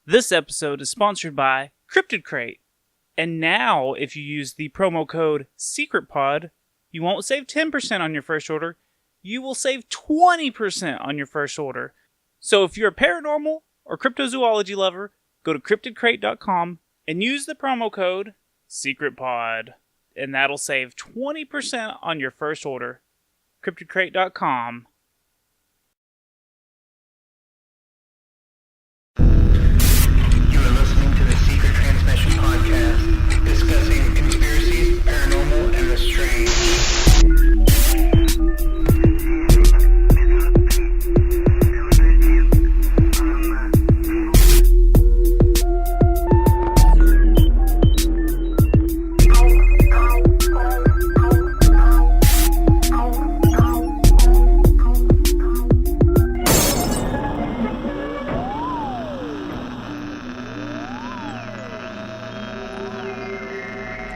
This episode is sponsored by Cryptid Crate. And now, if you use the promo code SECRETPOD, you won't save 10% on your first order, you will save 20% on your first order. So if you're a paranormal or cryptozoology lover, go to cryptidcrate.com and use the promo code SECRETPOD. And that'll save 20% on your first order. cryptidcrate.com. Podcast discussing conspiracies, paranormal, and the strange.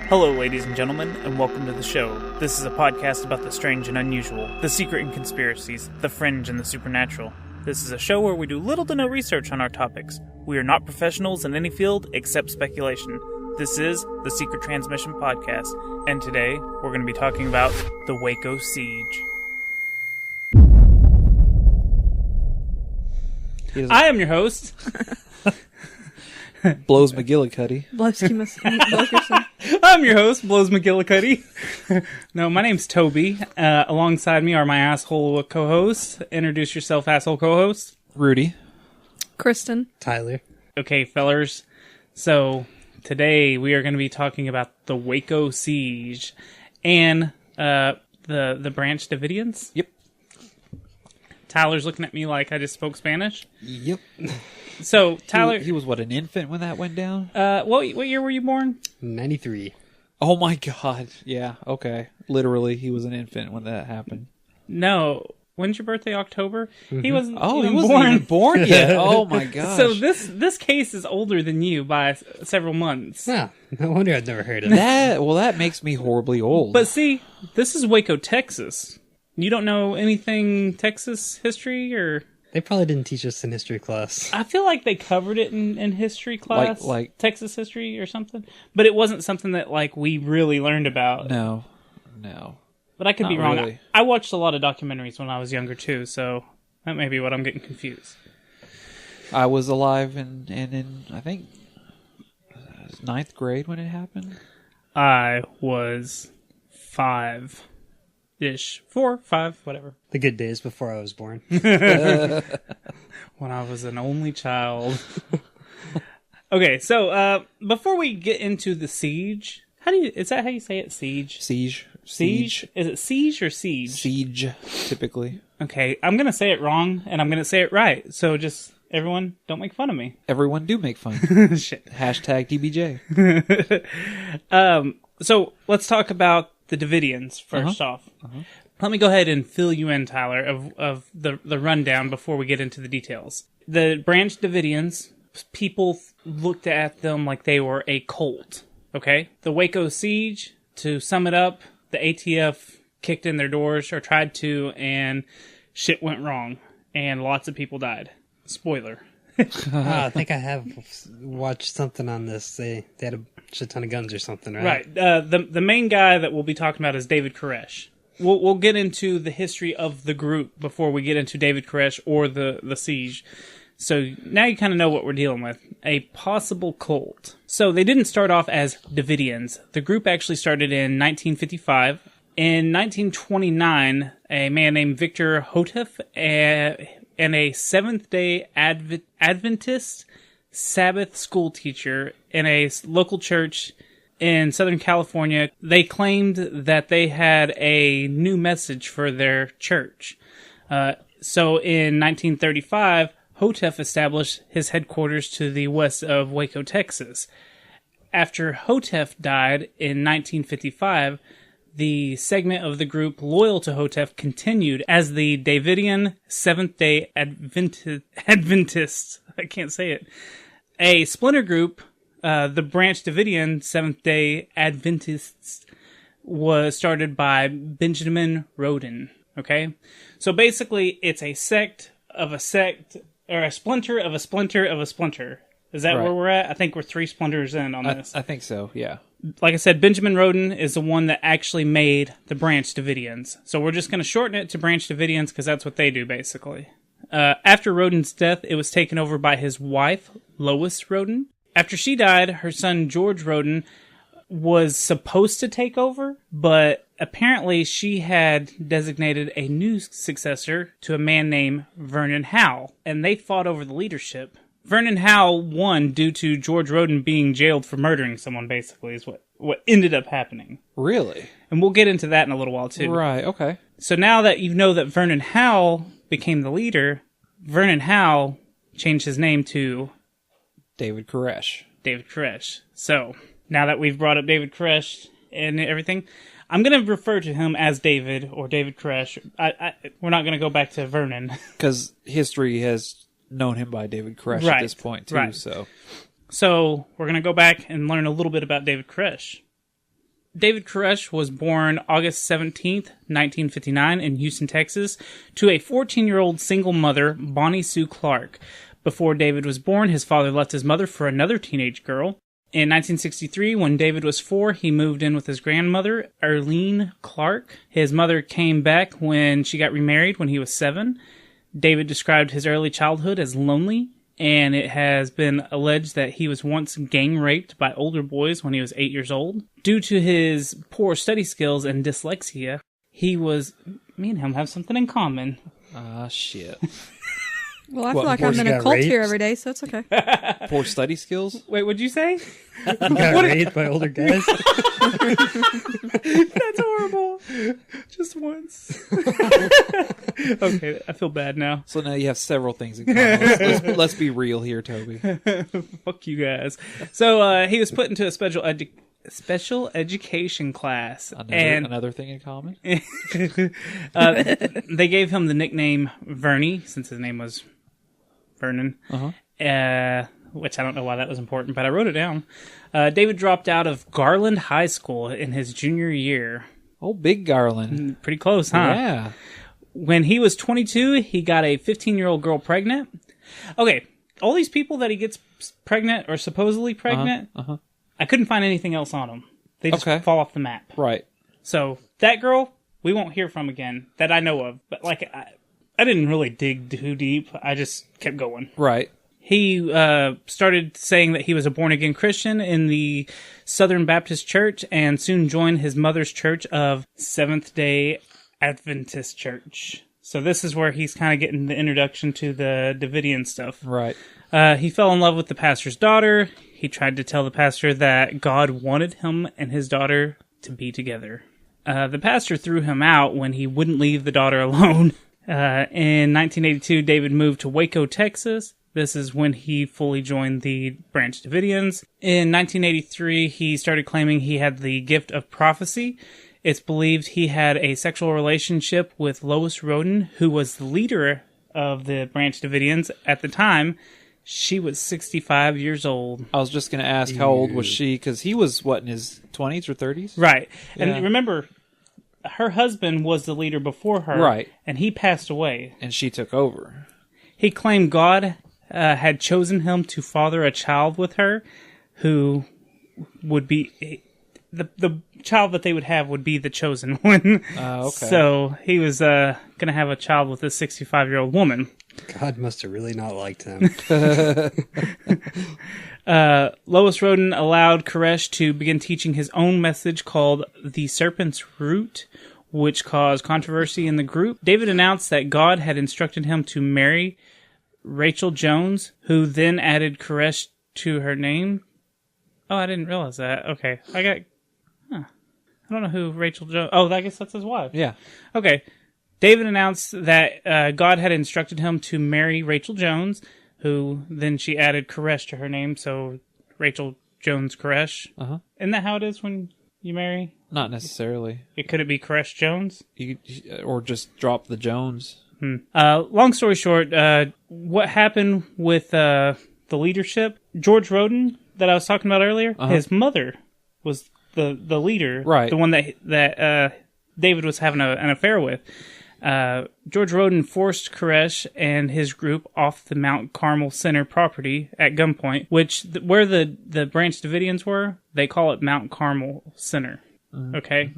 Hello, ladies and gentlemen, and welcome to the show. This is a podcast about the strange and unusual, the secret and conspiracies, the fringe and the supernatural. This is a show where we do little to no research on our topics. We are not professionals in any field except speculation. This is the Secret Transmission Podcast, and today we're going to be talking about the Waco Siege. I am your host. Blows McGillicuddy. I'm your host, Blows McGillicuddy. No, my name's Toby. Alongside me are my asshole co-hosts. Introduce yourself, asshole co-host. Rudy. Kristen. Tyler. Okay, fellers. So, today we are going to be talking about the Waco Siege and the Branch Davidians. Yep. Tyler's looking at me like I just spoke Spanish. Yep. So, Tyler... He was, what, an infant when that went down? What year were you born? 93. Oh my god. Yeah, okay. Literally, he was an infant when that happened. No. When's your birthday? October? Mm-hmm. He wasn't he even wasn't even born yet. Oh my gosh. So this case is older than you by several months. Yeah, no wonder I've never heard of that. That makes me horribly old. But see, this is Waco, Texas. You don't know anything Texas history or... They probably didn't teach us in history class. I feel like they covered it in history class, like Texas history or something. But it wasn't something that we really learned about. No. But I could be wrong. Really. I watched a lot of documentaries when I was younger too, so that may be what I'm getting confused. I was alive and in, I think, 9th grade when it happened. I was 5-ish. 4, 5, whatever. The good days before I was born. When I was an only child. Okay, so before we get into the siege, is that how you say it? Siege? Siege. Is it siege or siege? Siege, typically. Okay, I'm going to say it wrong, and I'm going to say it right. So just, everyone, don't make fun of me. Everyone do make fun. Shit. Hashtag DBJ. So let's talk about the Davidians first off. Let me go ahead and fill you in, Tyler, of the rundown before we get into the details. The Branch Davidians, people looked at them like they were a cult, okay? The Waco Siege, to sum it up, the ATF kicked in their doors, or tried to, and shit went wrong, and lots of people died. Spoiler. I think I have watched something on this. They had a shit ton of guns or something, right? Right. The main guy that we'll be talking about is David Koresh. We'll get into the history of the group before we get into David Koresh or the siege. So now you kind of know what we're dealing with. A possible cult. So they didn't start off as Davidians. The group actually started in 1955. In 1929, a man named Victor Houteff and a Seventh-day Adventist Sabbath school teacher in a local church in Southern California, they claimed that they had a new message for their church. So in 1935, Houteff established his headquarters to the west of Waco, Texas. After Houteff died in 1955, the segment of the group loyal to Houteff continued as the Davidian Seventh-day Adventists. I can't say it. A splinter group, the Branch Davidian Seventh-day Adventists, was started by Benjamin Roden. Okay? So basically, it's a sect of a sect, or a splinter of a splinter of a splinter. Is that Right. where we're at? I think we're 3 splinters in on this. I think so, yeah. Like I said, Benjamin Roden is the one that actually made the Branch Davidians. So we're just going to shorten it to Branch Davidians because that's what they do, basically. After Roden's death, it was taken over by his wife, Lois Roden. After she died, her son, George Roden, was supposed to take over, but apparently she had designated a new successor to a man named Vernon Howe, and they fought over the leadership. Vernon Howe won due to George Roden being jailed for murdering someone, basically, is what ended up happening. Really? And we'll get into that in a little while, too. Right, okay. So now that you know that Vernon Howe became the leader, Vernon Howe changed his name to David Koresh. David Koresh. So, now that we've brought up David Koresh and everything, I'm going to refer to him as David or David Koresh. We're not going to go back to Vernon. Because history has known him by David Koresh at this point, too. Right. So, we're going to go back and learn a little bit about David Koresh. David Koresh was born August 17th, 1959 in Houston, Texas, to a 14-year-old single mother, Bonnie Sue Clark. Before David was born, his father left his mother for another teenage girl. In 1963, when David was 4, he moved in with his grandmother, Arlene Clark. His mother came back when she got remarried when he was 7. David described his early childhood as lonely, and it has been alleged that he was once gang raped by older boys when he was 8 years old. Due to his poor study skills and dyslexia, me and him have something in common. Ah, shit. Well, I feel like I'm in a cult here every day, so it's okay. Poor study skills? Wait, what'd you say? You got raped by older guys. That's horrible. Just once. Okay, I feel bad now. So now you have several things in common. Let's be real here, Toby. Fuck you guys. So he was put into a special education class. Another thing in common? They gave him the nickname Vernie, since his name was Vernon. Which I don't know why that was important, but I wrote it down. David dropped out of Garland High School in his junior year. Oh, big Garland. Pretty close, huh? Yeah. When he was 22, he got a 15-year-old girl pregnant. Okay, all these people that he gets pregnant or supposedly pregnant, I couldn't find anything else on them. They just fall off the map. Right. So that girl, we won't hear from again that I know of. But like, I didn't really dig too deep. I just kept going. Right. He started saying that he was a born-again Christian in the Southern Baptist Church and soon joined his mother's church of Seventh-day Adventist Church. So this is where he's kind of getting the introduction to the Davidian stuff. Right. He fell in love with the pastor's daughter. He tried to tell the pastor that God wanted him and his daughter to be together. The pastor threw him out when he wouldn't leave the daughter alone. In 1982, David moved to Waco, Texas. This is when he fully joined the Branch Davidians. In 1983, he started claiming he had the gift of prophecy. It's believed he had a sexual relationship with Lois Roden, who was the leader of the Branch Davidians at the time. She was 65 years old. I was just going to ask, how old was she? Because he was, in his 20s or 30s? Right. Yeah. And remember, her husband was the leader before her. Right. And he passed away. And she took over. He claimed God had chosen him to father a child with her, who would be... The child that they would have would be the chosen one. Okay. So he was going to have a child with this 65-year-old woman. God must have really not liked him. Lois Roden allowed Koresh to begin teaching his own message called The Serpent's Root, which caused controversy in the group. David announced that God had instructed him to marry Rachel Jones, who then added Koresh to her name. Oh, I didn't realize that. Okay. I don't know who Rachel Jones... Oh, I guess that's his wife. Yeah. Okay. David announced that God had instructed him to marry Rachel Jones, who then she added Koresh to her name, so Rachel Jones Koresh. Uh-huh. Isn't that how it is when you marry? Not necessarily. Could it be Koresh Jones? Or just drop the Jones. Long story short, what happened with the leadership? George Roden, that I was talking about earlier, his mother was the leader, right? The one that David was having an affair with. George Roden forced Koresh and his group off the Mount Carmel Center property at gunpoint, where the Branch Davidians were, they call it Mount Carmel Center. Okay?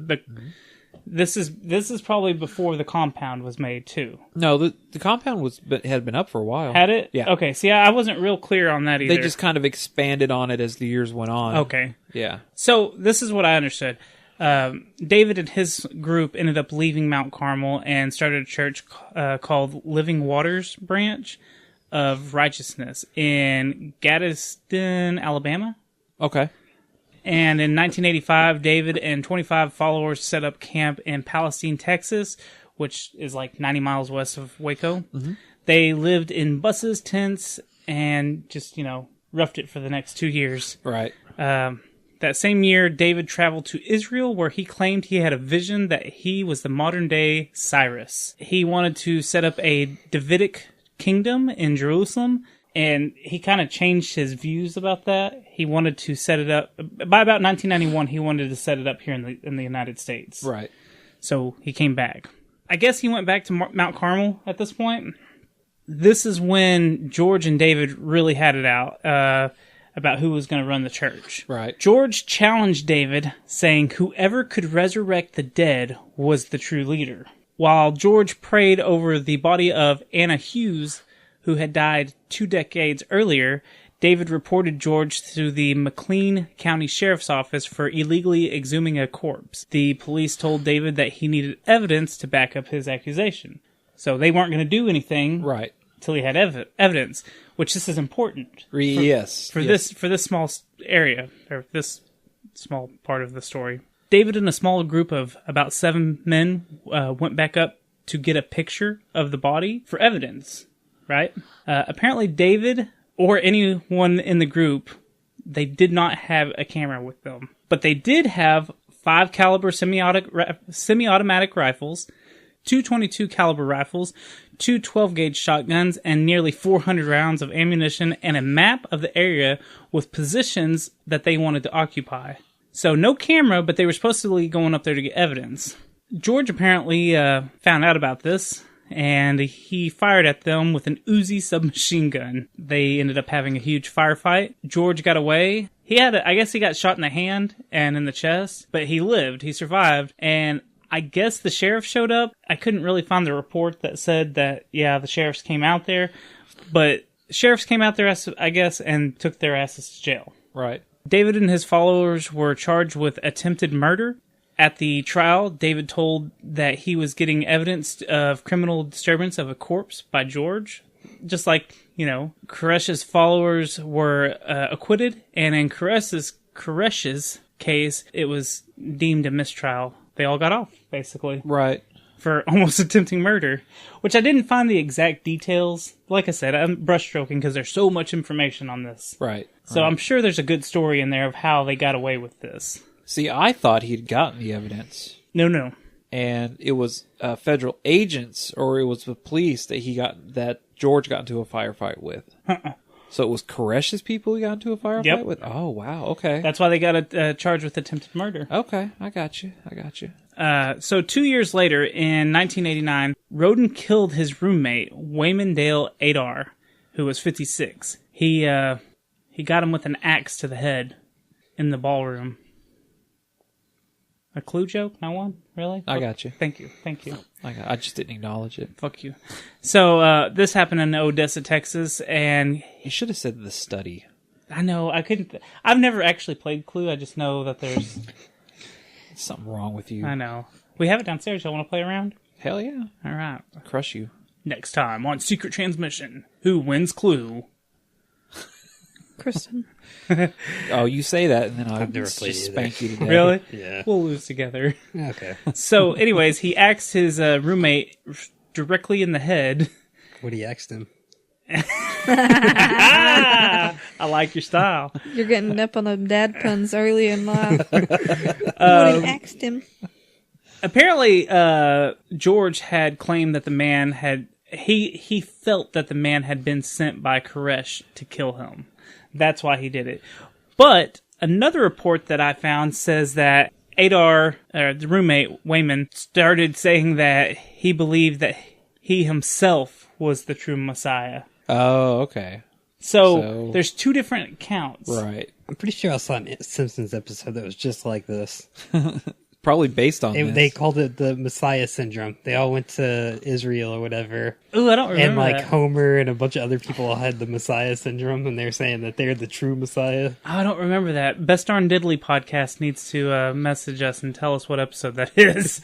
This is probably before the compound was made, too. No, the compound had been up for a while. Had it? Yeah. Okay, see, I wasn't real clear on that either. They just kind of expanded on it as the years went on. Okay. Yeah. So, this is what I understood. David and his group ended up leaving Mount Carmel and started a church called Living Waters Branch of Righteousness in Gadsden, Alabama. Okay. And in 1985, David and 25 followers set up camp in Palestine, Texas, which is like 90 miles west of Waco. Mm-hmm. They lived in buses, tents, and just, roughed it for the next 2 years. Right. That same year, David traveled to Israel, where he claimed he had a vision that he was the modern-day Cyrus. He wanted to set up a Davidic kingdom in Jerusalem, and he kind of changed his views about that. He wanted to set it up by about 1991. He wanted to set it up here in the United States. Right. So he came back. I guess he went back to Mount Carmel at this point. This is when George and David really had it out about who was going to run the church. Right. George challenged David, saying whoever could resurrect the dead was the true leader. While George prayed over the body of Anna Hughes, who had died 2 decades earlier, David reported George to the McLean County Sheriff's Office for illegally exhuming a corpse. The police told David that he needed evidence to back up his accusation. So they weren't going to do anything Right. until he had evidence, which this is important. For this small area, or this small part of the story. David and a small group of about 7 men went back up to get a picture of the body for evidence. Right? Apparently David or anyone in the group, they did not have a camera with them. But they did have 5 caliber semi-automatic rifles, 2 22 caliber rifles, 2 12-gauge shotguns, and nearly 400 rounds of ammunition, and a map of the area with positions that they wanted to occupy. So no camera, but they were supposedly going up there to get evidence. George apparently found out about this, and he fired at them with an Uzi submachine gun. They ended up having a huge firefight. George got away. I guess he got shot in the hand and in the chest, but he lived. He survived, and I guess the sheriff showed up. I couldn't really find the report that said that, the sheriffs came out there, but sheriffs came out there, I guess, and took their asses to jail. Right. David and his followers were charged with attempted murder. At the trial, David told that he was getting evidence of criminal disturbance of a corpse by George. Just like, Koresh's followers were acquitted, and in Koresh's case, it was deemed a mistrial. They all got off, basically. Right. For almost attempting murder, which I didn't find the exact details. Like I said, I'm brushstroking because there's so much information on this. Right. So I'm sure there's a good story in there of how they got away with this. See, I thought he'd gotten the evidence. No. And it was federal agents, or it was the police that George got into a firefight with. So it was Koresh's people he got into a firefight with? Oh, wow. Okay. That's why they got charged with attempted murder. Okay. I got you. So 2 years later, in 1989, Roden killed his roommate, Wayman Dale Adar, who was 56. He got him with an axe to the head in the ballroom. A clue joke? No one? Really? I got you. Thank you. I just didn't acknowledge it. Fuck you. So, this happened in Odessa, Texas, and... You should have said the study. I know, I couldn't... I've never actually played Clue, I just know that there's... Something wrong with you. I know. We have it downstairs, y'all want to play around? Hell yeah. Alright. I'll crush you. Next time on Secret Transmission, who wins Clue? Kristen. Oh, you say that, and then I'll never just played either. spank you to death. Really? Yeah. We'll lose together. Okay. So, anyways, he axed his roommate directly in the head. What he asked him. I like your style. You're getting up on the dad puns early in life. What he asked him. Apparently, George had claimed that the man had... He felt that the man had been sent by Koresh to kill him. That's why he did it. But another report that I found says that Adar, the roommate, Wayman, started saying that he believed that he himself was the true Messiah. Oh, okay. So there's two different accounts. Right. I'm pretty sure I saw a Simpsons episode that was just like this. Probably based on this. They called it the Messiah syndrome. They all went to Israel or whatever. Ooh, I don't remember And like that. Homer and a bunch of other people all had the Messiah syndrome, and they're saying that they're the true Messiah. Oh, I don't remember that. Best Darn Diddley podcast needs to message us and tell us what episode that is.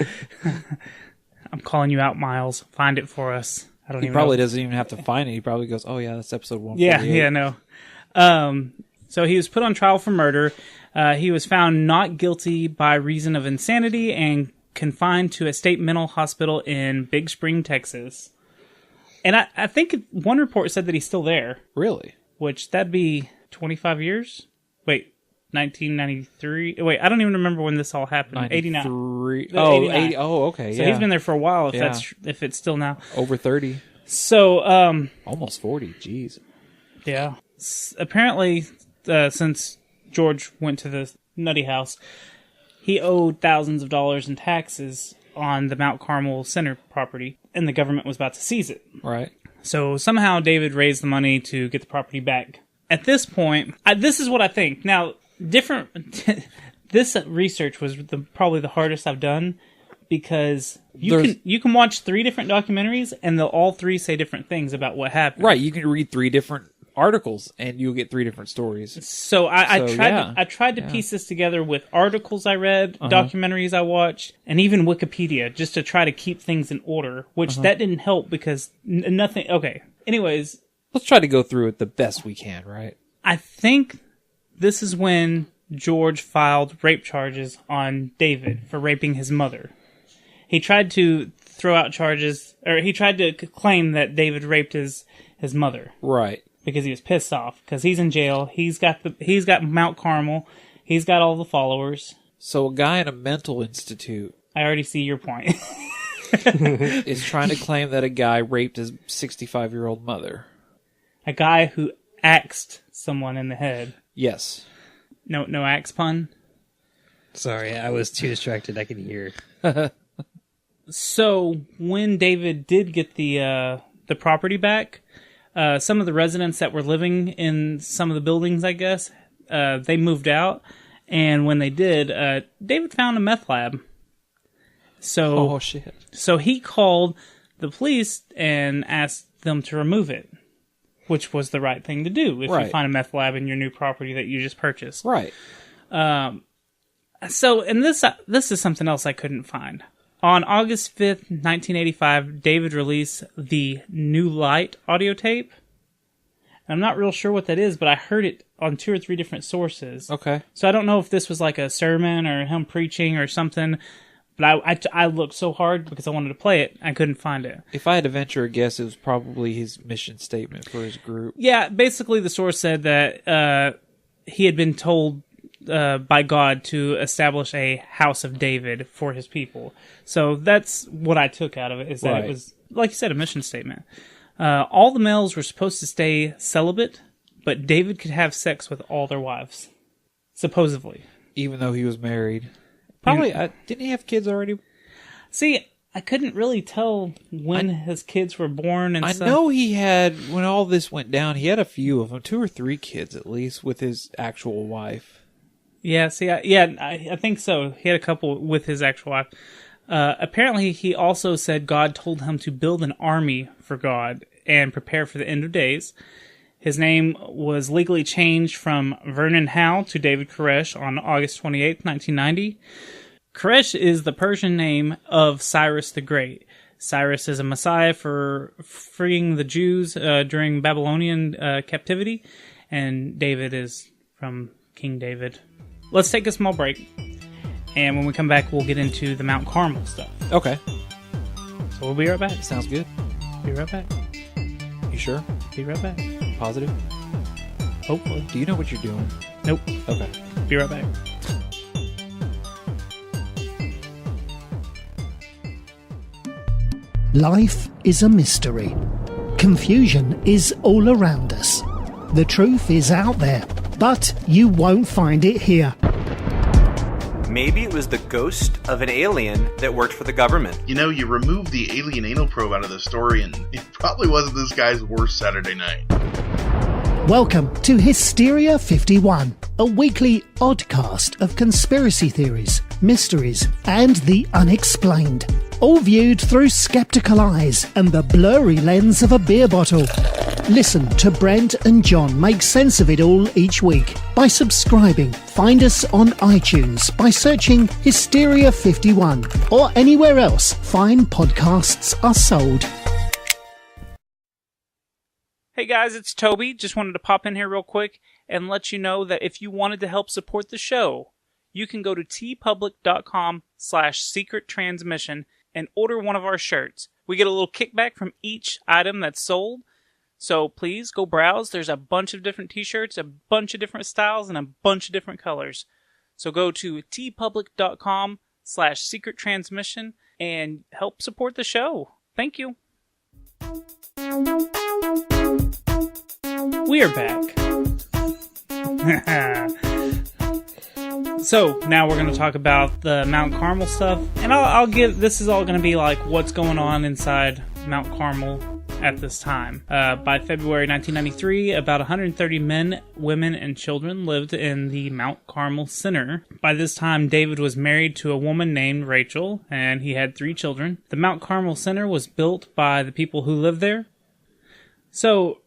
I'm calling you out, Miles. Find it for us. I don't He even probably know. doesn't even have to find it. He probably goes, oh, yeah, that's episode 148. Yeah, no. So he was put on trial for murder. He was found not guilty by reason of insanity and confined to a state mental hospital in Big Spring, Texas. And I think one report said that he's still there, Really? which that'd be 25 years? Wait, 1993? Wait, I don't even remember when this all happened. 89. 93. The Oh, 89. 80. Oh, okay. So yeah. he's been there for a while, Yeah. if it's still now. Over 30. So, Almost 40. Jeez. yeah. Apparently, since George went to the nutty house, he owed thousands of dollars in taxes on the Mount Carmel Center property, and the government was about to seize it. Right. So somehow David raised the money to get the property back. At this point, this is what I think. Now, this research was probably the hardest I've done, because you can watch 3 different documentaries and they'll all 3 say different things about what happened. Right. You can read 3 different articles and you'll get 3 different stories. So I So, tried to piece this together with articles I read, documentaries I watched, and even Wikipedia, just to try to keep things in order, which that didn't help because nothing... Okay. Anyways, Let's try to go through it the best we can, right? I think this is when George filed rape charges on David for raping his mother. He tried to throw out charges, or he tried to claim that David raped his mother. Right. Because he was pissed off. Because he's in jail. He's got Mount Carmel. He's got all the followers. So a guy in a mental institute I already see your point. is trying to claim that a guy raped his 65-year-old mother. A guy who axed someone in the head. Yes. No axe pun. Sorry, I was too distracted. I could hear. So when David did get the property back, some of the residents that were living in some of the buildings, I guess, they moved out. And when they did, David found a meth lab. Oh, shit. So he called the police and asked them to remove it, which was the right thing to do if you find a meth lab in your new property that you just purchased. Right. So, and this is something else I couldn't find. On August 5th, 1985, David released the New Light audio tape. I'm not real sure what that is, but I heard it on 2 or 3 different sources. Okay. So I don't know if this was like a sermon or him preaching or something, but I looked so hard because I wanted to play it, I couldn't find it. If I had to venture a guess, it was probably his mission statement for his group. Yeah, basically the source said that he had been told by God to establish a house of David for his people. So that's what I took out of it, is that it was, like you said, a mission statement. All the males were supposed to stay celibate, but David could have sex with all their wives. Supposedly. Even though he was married. Probably, didn't he have kids already? See, I couldn't really tell when his kids were born and stuff. I know he had, when all this went down, he had a few of them, 2 or 3 kids at least, with his actual wife. Yeah, see, I think so. He had a couple with his actual wife. Apparently, he also said God told him to build an army for God and prepare for the end of days. His name was legally changed from Vernon Howe to David Koresh on August 28th, 1990. Koresh is the Persian name of Cyrus the Great. Cyrus is a messiah for freeing the Jews during Babylonian captivity, and David is from King David. Let's take a small break, and when we come back, we'll get into the Mount Carmel stuff. Okay. So we'll be right back. Sounds good. Be right back. You sure? Be right back. Positive? Hopefully. Do you know what you're doing? Nope. Okay. Be right back. Life is a mystery. Confusion is all around us. The truth is out there, but you won't find it here. Maybe it was the ghost of an alien that worked for the government. You know, you remove the alien anal probe out of the story, and it probably wasn't this guy's worst Saturday night. Welcome to Hysteria 51, a weekly oddcast of conspiracy theories, mysteries, and the unexplained. All viewed through skeptical eyes and the blurry lens of a beer bottle. Listen to Brent and John make sense of it all each week by subscribing. Find us on iTunes by searching Hysteria 51 or anywhere else fine podcasts are sold. Hey guys, it's Toby. Just wanted to pop in here real quick and let you know that if you wanted to help support the show, you can go to tpublic.com/secrettransmission and order one of our shirts. We get a little kickback from each item that's sold, so please go browse. There's a bunch of different t-shirts, a bunch of different styles, and a bunch of different colors. So go to tpublic.com/secrettransmission and help support the show. Thank you. We are back. So, now we're going to talk about the Mount Carmel stuff. And this is all going to be like what's going on inside Mount Carmel at this time. By February 1993, about 130 men, women, and children lived in the Mount Carmel Center. By this time, David was married to a woman named Rachel, and he had 3 children. The Mount Carmel Center was built by the people who lived there. So,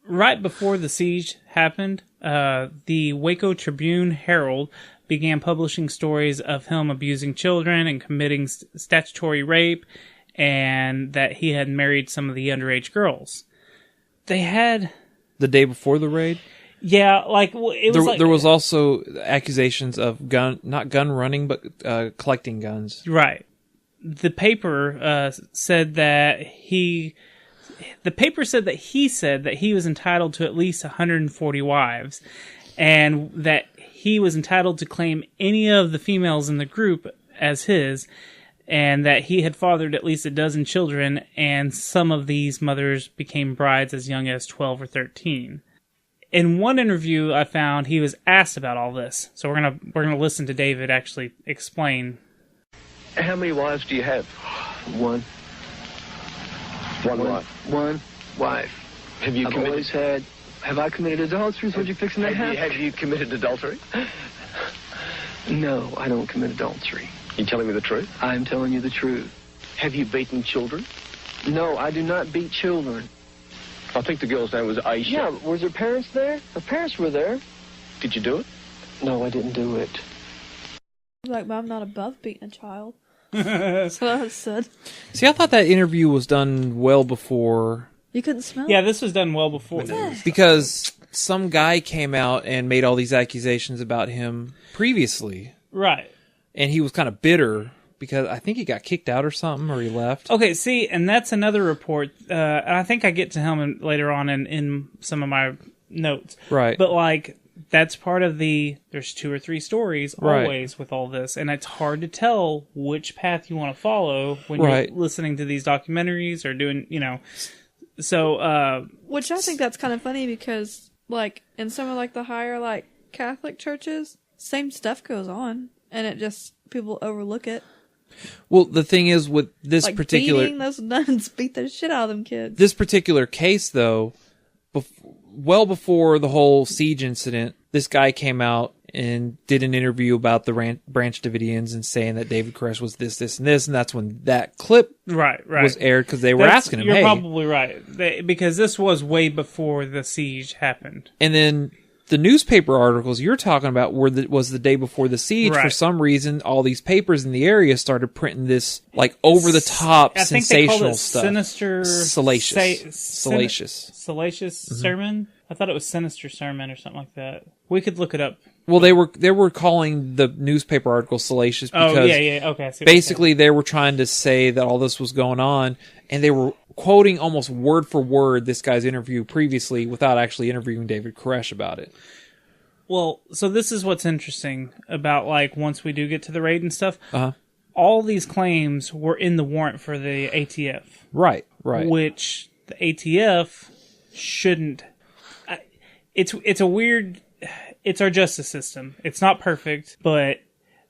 right before the siege happened, the Waco Tribune-Herald began publishing stories of him abusing children and committing statutory rape, and that he had married some of the underage girls. They had... The day before the raid? Yeah, like... Well, there was also accusations of not gun running, but collecting guns. Right. The paper said that he said that he was entitled to at least 140 wives, and that he was entitled to claim any of the females in the group as his, and that he had fathered at least a dozen children, and some of these mothers became brides as young as 12 or 13. In one interview I found, he was asked about all this, so we're gonna listen to David actually explain. How many wives do you have? One. One wife. One wife. Have you Have I committed adultery? Is what you're fixing to have? Have you committed adultery? No, I don't commit adultery. You telling me the truth? I'm telling you the truth. Have you beaten children? No, I do not beat children. I think the girl's name was Aisha. Yeah, was her parents there? Her parents were there. Did you do it? No, I didn't do it. Like, but I'm not above beating a child. That's what I said. See, I thought that interview was done well before. You couldn't smell? Yeah, this was done well before. Because some guy came out and made all these accusations about him previously. Right. And he was kind of bitter because I think he got kicked out or something, or he left. Okay, see, and that's another report. And I think I get to him later on in some of my notes. Right. But, like, that's part of there's 2 or 3 stories always with all this. And it's hard to tell which path you want to follow when you're listening to these documentaries or doing, So, which I think that's kind of funny because, like, in some of, like, the higher, like, Catholic churches, same stuff goes on, and it just, people overlook it. Well, the thing is with this like particular... beating those nuns, beat the shit out of them kids. This particular case, though, well before the whole siege incident, this guy came out and did an interview about the Branch Davidians and saying that David Koresh was this, and this, and that's when that clip was aired because they were asking him, You're probably right. Because this was way before the siege happened. And then the newspaper articles you're talking about was the day before the siege. Right. For some reason, all these papers in the area started printing this, like, over-the-top, sensational stuff. Sinister... Salacious sermon? I thought it was sinister sermon or something like that. We could look it up. Well, they were calling the newspaper article salacious because okay. Basically they were trying to say that all this was going on, and they were quoting almost word for word this guy's interview previously without actually interviewing David Koresh about it. Well, so this is what's interesting about, like, once we do get to the raid and stuff. Uh-huh. All these claims were in the warrant for the ATF. Right. Which the ATF shouldn't... It's a weird... It's our justice system. It's not perfect, but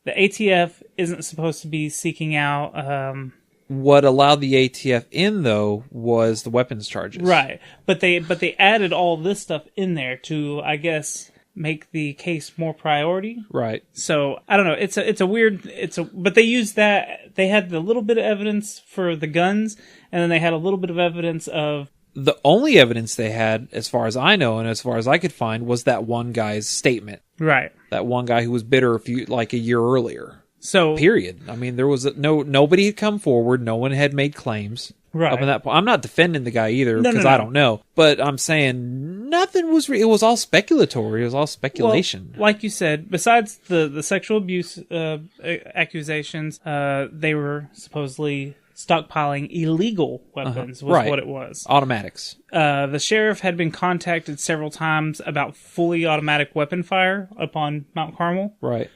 The ATF isn't supposed to be seeking out... What allowed the ATF in, though, was the weapons charges. Right. But they added all this stuff in there to, I guess, make the case more priority. Right. So, I don't know. It's a weird... But they used that... They had the little bit of evidence for the guns, and then they had a little bit of evidence of... The only evidence they had, as far as I know, and as far as I could find, was that one guy's statement. Right. That one guy who was bitter a year earlier. So, period. I mean, there was nobody had come forward. No one had made claims. Right. Up in that point. I'm not defending the guy either because I don't know. But I'm saying nothing was. It was all speculatory. It was all speculation. Well, like you said, besides the sexual abuse accusations, they were supposedly stockpiling illegal weapons. Was what it was. Automatics. The sheriff had been contacted several times about fully automatic weapon fire up on Mount Carmel. Right.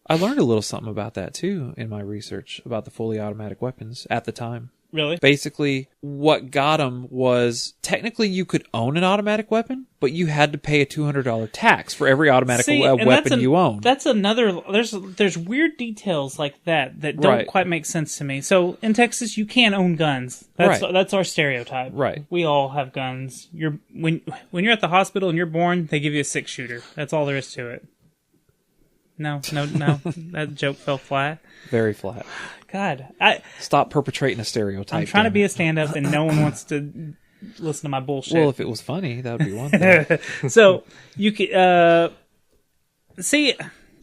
I learned a little something about that, too, in my research about the fully automatic weapons at the time. Really? Basically, what got them was, technically you could own an automatic weapon, but you had to pay a $200 tax for every automatic weapon you owned. That's another... There's weird details like that don't quite make sense to me. So, in Texas, you can't own guns. That's our stereotype. Right. We all have guns. When you're at the hospital and you're born, they give you a 6-shooter. That's all there is to it. No. That joke fell flat. Very flat. God. Stop perpetrating a stereotype. I'm trying to be a stand-up and no one wants to listen to my bullshit. Well, if it was funny, that would be one thing. So, you could... see,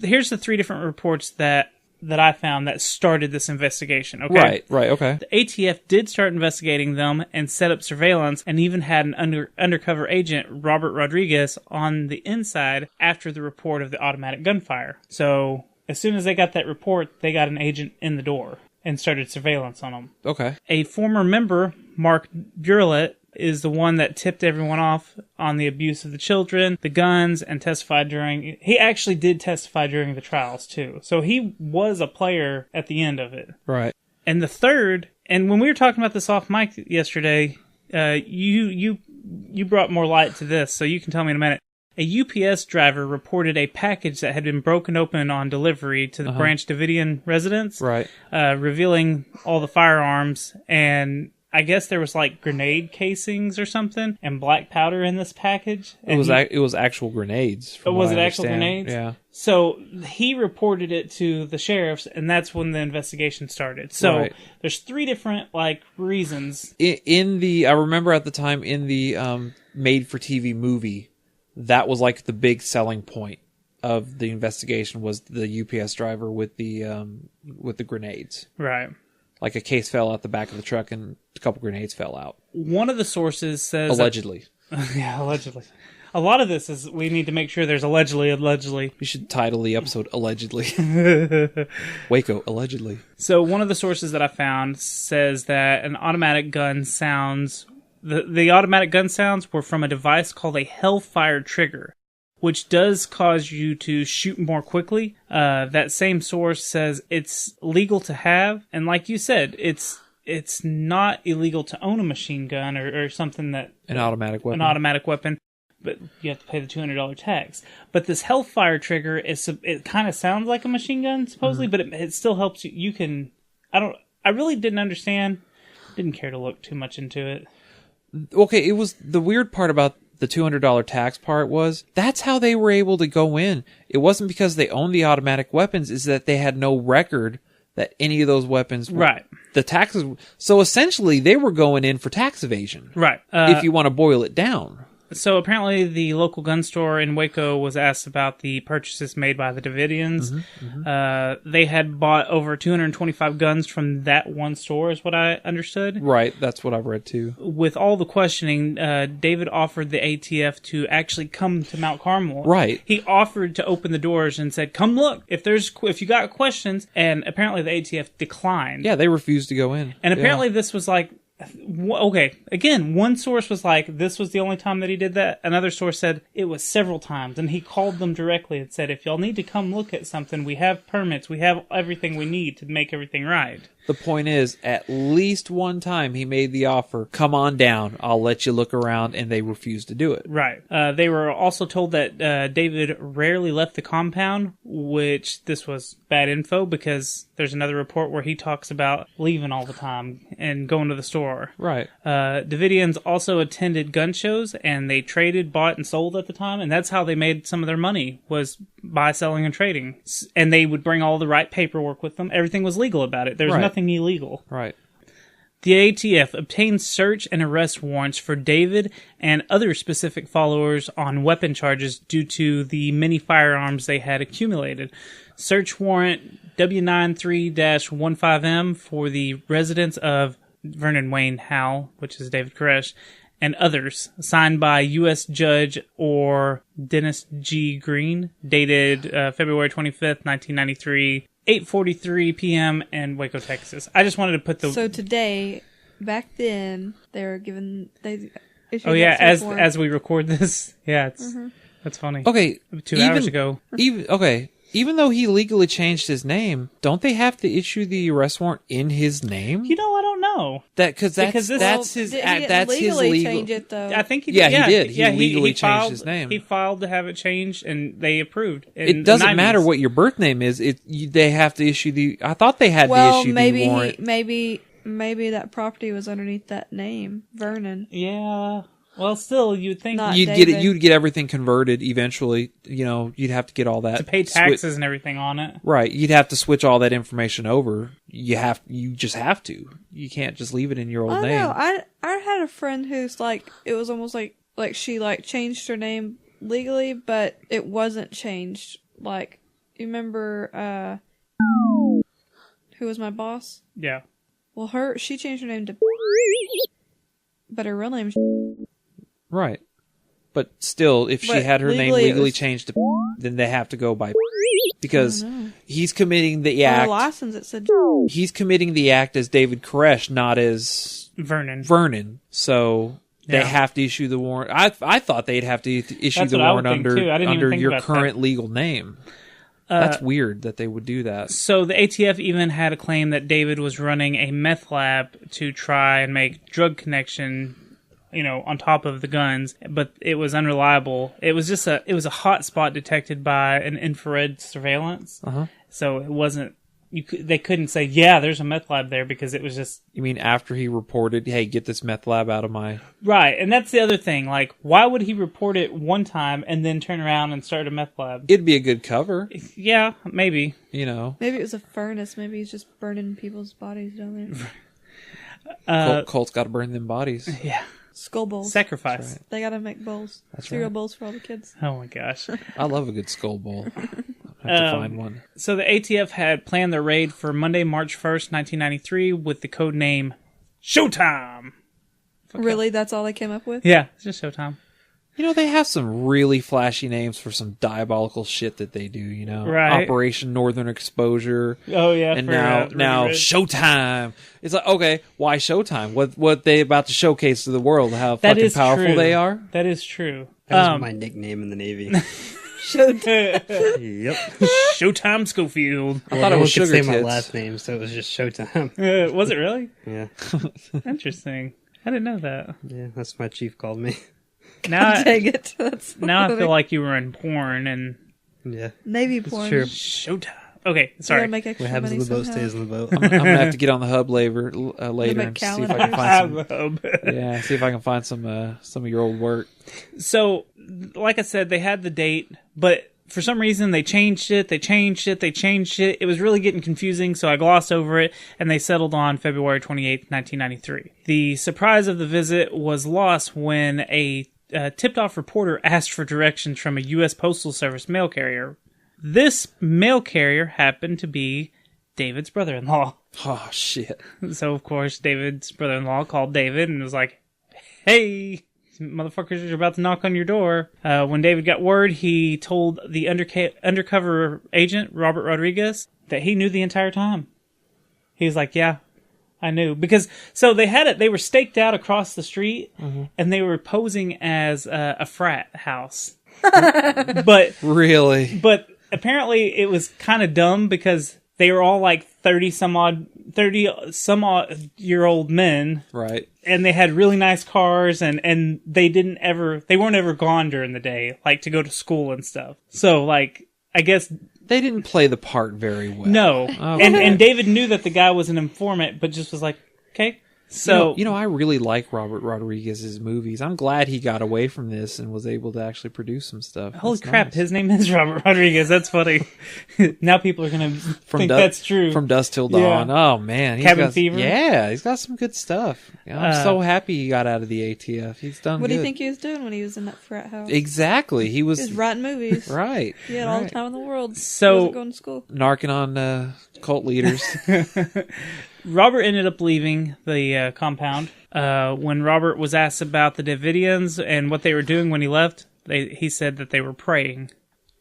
here's the 3 different reports that I found that started this investigation, okay? Right, okay. The ATF did start investigating them and set up surveillance and even had an undercover agent, Robert Rodriguez, on the inside after the report of the automatic gunfire. So, as soon as they got that report, they got an agent in the door and started surveillance on them. Okay. A former member, Mark Burlett, is the one that tipped everyone off on the abuse of the children, the guns, and testified during... He actually did testify during the trials, too. So he was a player at the end of it. Right. And the third... And when we were talking about this off mic yesterday, you brought more light to this, so you can tell me in a minute. A UPS driver reported a package that had been broken open on delivery to the Branch Davidian residence. Right. Revealing all the firearms, and... I guess there was like grenade casings or something and black powder in this package. It was actual grenades. Was it actual grenades? Yeah. So he reported it to the sheriffs, and that's when the investigation started. So there's 3 different reasons. I remember at the time in the made-for-TV movie, that was like the big selling point of the investigation was the UPS driver with the grenades. Right. Like a case fell out the back of the truck and a couple grenades fell out. One of the sources says... Allegedly. Yeah, allegedly. A lot of this is we need to make sure there's allegedly. We should title the episode Allegedly. Waco, allegedly. So one of the sources that I found says that an automatic gun sounds... The automatic gun sounds were from a device called a Hellfire trigger, which does cause you to shoot more quickly. That same source says it's legal to have, and like you said, it's not illegal to own a machine gun or something that... An automatic weapon. But you have to pay the $200 tax. But this Hellfire trigger, it kind of sounds like a machine gun, supposedly, but it still helps you. You can... I really didn't understand. Didn't care to look too much into it. Okay, it was... The weird part about the $200 tax part was that's how they were able to go in. It wasn't because they owned the automatic weapons, is that they had no record that any of those weapons were, right. The taxes. So essentially they were going in for tax evasion. Right. If you want to boil it down. So apparently the local gun store in Waco was asked about the purchases made by the Davidians. They had bought over 225 guns from that one store, is what I understood. Right, that's what I've read too. With all the questioning, David offered the ATF to actually come to Mount Carmel. Right. He offered to open the doors and said, "Come look if you got questions." And apparently the ATF declined. Yeah, they refused to go in. And apparently this was like. Okay, again, one source was like, this was the only time that he did that. Another source said it was several times, and he called them directly and said, if y'all need to come look at something, we have permits, we have everything we need to make everything right. The point is, at least one time he made the offer, come on down, I'll let you look around, and they refused to do it. Right. They were also told that David rarely left the compound, which this was bad info because there's another report where he talks about leaving all the time and going to the store. Right. Davidians also attended gun shows, and they traded, bought, and sold at the time, and that's how they made some of their money, was by selling and trading. And they would bring all the right paperwork with them. Everything was legal about it. There's nothing illegal. Right. The ATF obtained search and arrest warrants for David and other specific followers on weapon charges due to the many firearms they had accumulated. Search warrant W93-15M for the residence of Vernon Wayne Howell, which is David Koresh, and others, signed by U.S. Judge or Dennis G. Green, dated February 25th, 1993, 8:43 p.m. in Waco, Texas. I just wanted to put the... So today, back then, they were given... They issued Oh, yeah, that search warrant. as we record this. Yeah, it's that's funny. Okay. 2 hours ago. Even though he legally changed his name, don't they have to issue the arrest warrant in his name? You know, I don't know. Because that's his legal. Change it, though. I think he Yeah, did. he did. He Yeah, legally changed filed, his name. He filed to have it changed, and they approved. It doesn't matter what your birth name is. They have to issue the... I thought they had to issue the warrant. Maybe that property was underneath that name, Vernon. Yeah. Well, still, you'd think Not You'd David. get it. You'd get everything converted eventually. You know, you'd have to get all that to pay taxes and everything on it. Right. You'd have to switch all that information over. You just have to. You can't just leave it in your old name. know. I had a friend who's like, it was almost like she like changed her name legally, but it wasn't changed. Like, you remember who was my boss? Yeah. Well, she changed her name to, but her real name. Right. But still, if she But had her name legally it legally was- changed to, then they have to go by, because I don't know. he's committing the On her act. license it said. He's committing the act as David Koresh, not as Vernon. So they Yeah. have to issue the warrant. I thought they'd have to issue That's the what I would warrant think, too. I didn't even under think your about current that. legal name. That's weird that they would do that. So the ATF even had a claim that David was running a meth lab to try and make drug connection, on top of the guns, but it was unreliable. It was just a hot spot detected by an infrared surveillance. So it wasn't. They couldn't say, yeah, there's a meth lab there, because it was just... You mean after he reported, hey, get this meth lab out of my... Right, and that's the other thing. Like, why would he report it one time and then turn around and start a meth lab? It'd be a good cover. Yeah, maybe. Maybe it was a furnace. Maybe he's just burning people's bodies down there. Colt's got to burn them bodies. Yeah. Skull bowls. Sacrifice. Right. They gotta make bowls. Cereal bowls for all the kids. Oh my gosh. I love a good skull bowl. I have to find one. So the ATF had planned their raid for Monday, March 1st, 1993 with the code name Showtime. Really? That's all they came up with? Yeah, it's just Showtime. They have some really flashy names for some diabolical shit that they do, Right. Operation Northern Exposure. Oh, yeah. And for, now Rudy Ridge. Showtime. It's like, okay, why Showtime? What they about to showcase to the world, how That fucking is powerful true. they are? That is true. That was my nickname in the Navy. Yep. Showtime Schofield. I thought it was no one could Sugar say my Tits. last name, so it was just Showtime. Was it really? Yeah. Interesting. I didn't know that. Yeah, that's what my chief called me. Now, Dang it. That's now I feel like you were in porn and Yeah. Navy porn. true. Showtime. Okay, You sorry. gotta make extra What happens money when the boat somehow. stays on the boat? I'm gonna have to get on the hub later and see if I can find some. Yeah, see if I can find some of your old work. So, like I said, they had the date, but for some reason they changed it. It was really getting confusing, so I glossed over it, and they settled on February 28th, 1993. The surprise of the visit was lost when a tipped-off reporter asked for directions from a U.S. Postal Service mail carrier. This mail carrier happened to be David's brother-in-law. Oh shit! So, of course, David's brother-in-law called David and was like, hey, motherfuckers are about to knock on your door. When David got word, he told the undercover agent, Robert Rodriguez, that he knew the entire time. He was like, yeah, I knew. Because, so they were staked out across the street, and they were posing as a frat house. But Really? But apparently it was kind of dumb because they were all like 30 some odd year old men. Right. And they had really nice cars, and they weren't ever gone during the day, like to go to school and stuff. So, like, I guess they didn't play the part very well. No. Okay. And David knew that the guy was an informant, but just was like, okay. So you know, I really like Robert Rodriguez's movies. I'm glad he got away from this and was able to actually produce some stuff. Holy That's crap, nice. his name is Robert Rodriguez. That's funny. Now people are going to think that's true. From Dusk Till Dawn. Yeah. Oh, man. Cabin Fever. Yeah, he's got some good stuff. Yeah, I'm so happy he got out of the ATF. He's done What good. do you think he was doing when he was in that frat house? Exactly. He was writing movies. Right. He had all the time in the world. So, he wasn't going to school. Narking on cult leaders. Robert ended up leaving the compound. When Robert was asked about the Davidians and what they were doing when he left, he said that they were praying.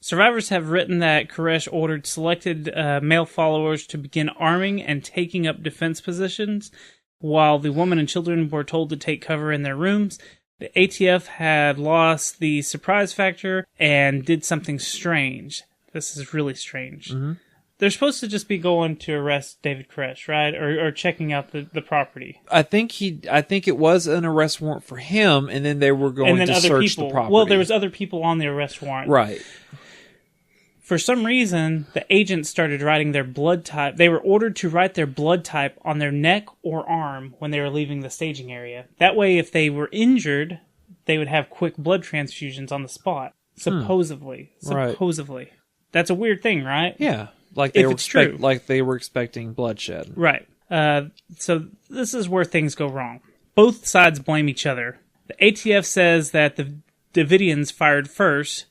Survivors have written that Koresh ordered selected male followers to begin arming and taking up defense positions, while the women and children were told to take cover in their rooms. The ATF had lost the surprise factor and did something strange. This is really strange. Mm-hmm. They're supposed to just be going to arrest David Koresh, right? Or checking out the property. I think it was an arrest warrant for him, and then they were going to search the property. Well, there was other people on the arrest warrant. Right. For some reason, the agents started writing their blood type. They were ordered to write their blood type on their neck or arm when they were leaving the staging area. That way, if they were injured, they would have quick blood transfusions on the spot. Supposedly. Supposedly. That's a weird thing, right? Yeah. Like they were expecting bloodshed. Right. So this is where things go wrong. Both sides blame each other. The ATF says that the Davidians fired first,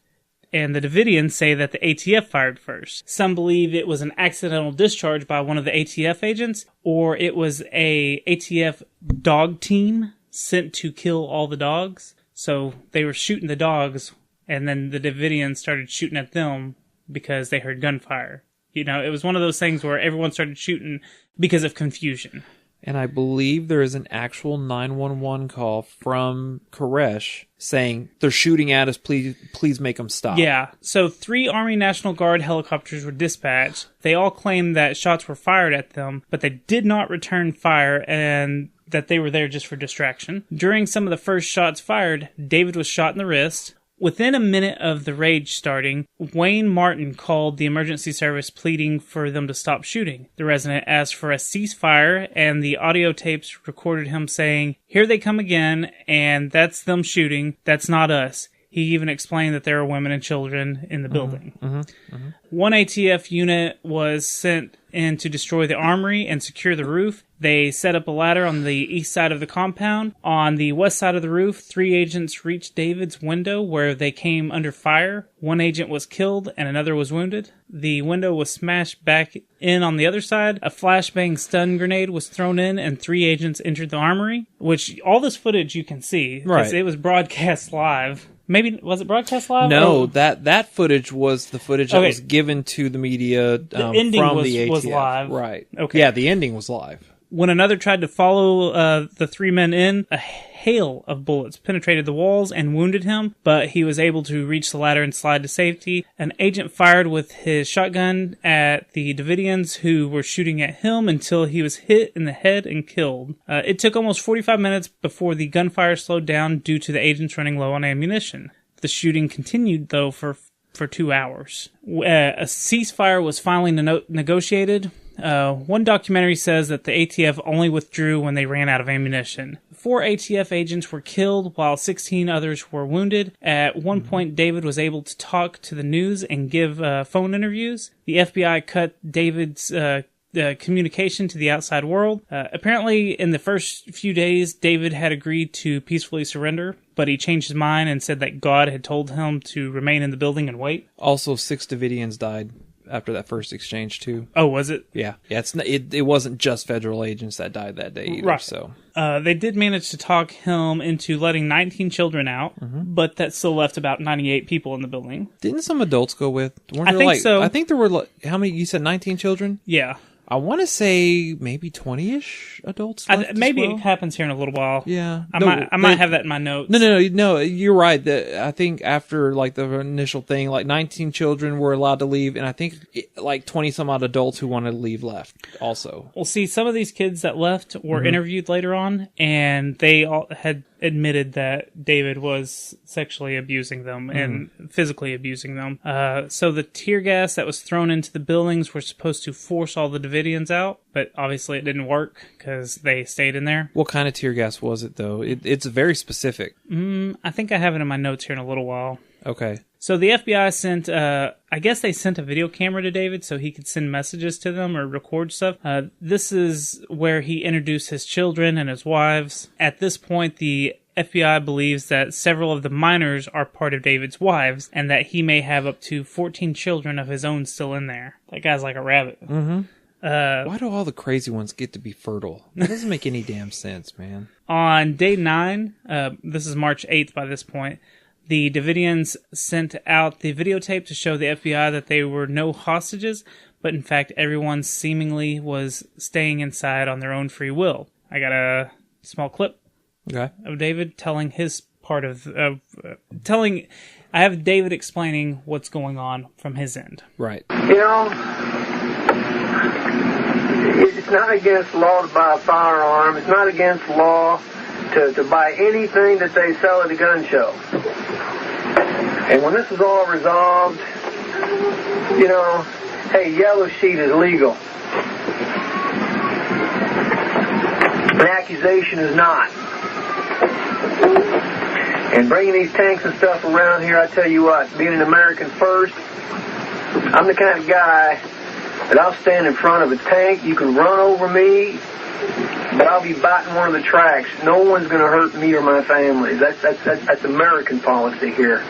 and the Davidians say that the ATF fired first. Some believe it was an accidental discharge by one of the ATF agents, or it was a ATF dog team sent to kill all the dogs. So they were shooting the dogs, and then the Davidians started shooting at them because they heard gunfire. You know, it was one of those things where everyone started shooting because of confusion. And I believe there is an actual 911 call from Koresh saying, they're shooting at us, please make them stop. Yeah, so 3 Army National Guard helicopters were dispatched. They all claimed that shots were fired at them, but they did not return fire and that they were there just for distraction. During some of the first shots fired, David was shot in the wrist. Within a minute of the rage starting, Wayne Martin called the emergency service pleading for them to stop shooting. The resident asked for a ceasefire, and the audio tapes recorded him saying, "Here they come again, and that's them shooting. That's not us." He even explained that there are women and children in the building. One ATF unit was sent in to destroy the armory and secure the roof. They set up a ladder on the east side of the compound. On the west side of the roof, 3 agents reached David's window where they came under fire. 1 agent was killed and another was wounded. The window was smashed back in on the other side. A flashbang stun grenade was thrown in and 3 agents entered the armory, which all this footage you can see. Right. It was broadcast live. Maybe, was it broadcast live? No, or? that footage was the footage that was given to the media the ending from was, the ATF. was live. Right. Okay. Yeah, the ending was live. When another tried to follow the 3 men in, a hail of bullets penetrated the walls and wounded him, but he was able to reach the ladder and slide to safety. An agent fired with his shotgun at the Davidians who were shooting at him until he was hit in the head and killed. It took almost 45 minutes before the gunfire slowed down due to the agents running low on ammunition. The shooting continued, though, for 2 hours. A ceasefire was finally negotiated. One documentary says that the ATF only withdrew when they ran out of ammunition. 4 ATF agents were killed while 16 others were wounded. At one point, David was able to talk to the news and give phone interviews. The FBI cut David's communication to the outside world. Apparently, in the first few days, David had agreed to peacefully surrender, but he changed his mind and said that God had told him to remain in the building and wait. Also, 6 Davidians died after that first exchange too. Oh, was it? Yeah. It wasn't just federal agents that died that day either. Right. So they did manage to talk him into letting 19 children out, but that still left about 98 people in the building. Didn't some adults go with? I think so. I think there were how many? You said 19 children. Yeah. I want to say maybe 20-ish adults. Left Maybe as well. it happens here in a little while. Yeah, I might have that in my notes. No. You're right. I think after like the initial thing, like 19 children were allowed to leave, and I think like 20 some odd adults who wanted to leave left also. Well, see, some of these kids that left were interviewed later on, and they all had admitted that David was sexually abusing them and physically abusing them. So the tear gas that was thrown into the buildings were supposed to force all the Davidians out, but obviously it didn't work because they stayed in there. What kind of tear gas was it, though? It's very specific. I think I have it in my notes here in a little while. Okay. So the FBI sent, I guess they sent a video camera to David so he could send messages to them or record stuff. This is where he introduced his children and his wives. At this point, the FBI believes that several of the minors are part of David's wives and that he may have up to 14 children of his own still in there. That guy's like a rabbit. Why do all the crazy ones get to be fertile? That doesn't make any damn sense, man. On day 9, this is March 8th by this point, the Davidians sent out the videotape to show the FBI that there were no hostages, but in fact everyone seemingly was staying inside on their own free will. I got a small clip of David telling his part of I have David explaining what's going on from his end. Right. You know, it's not against law to buy a firearm. It's not against law to buy anything that they sell at a gun show. And when this is all resolved, you know, hey, yellow sheet is legal. An accusation is not. And bringing these tanks and stuff around here, I tell you what, being an American first, I'm the kind of guy that I'll stand in front of a tank. You can run over me, but I'll be biting one of the tracks. No one's going to hurt me or my family. That's American policy here.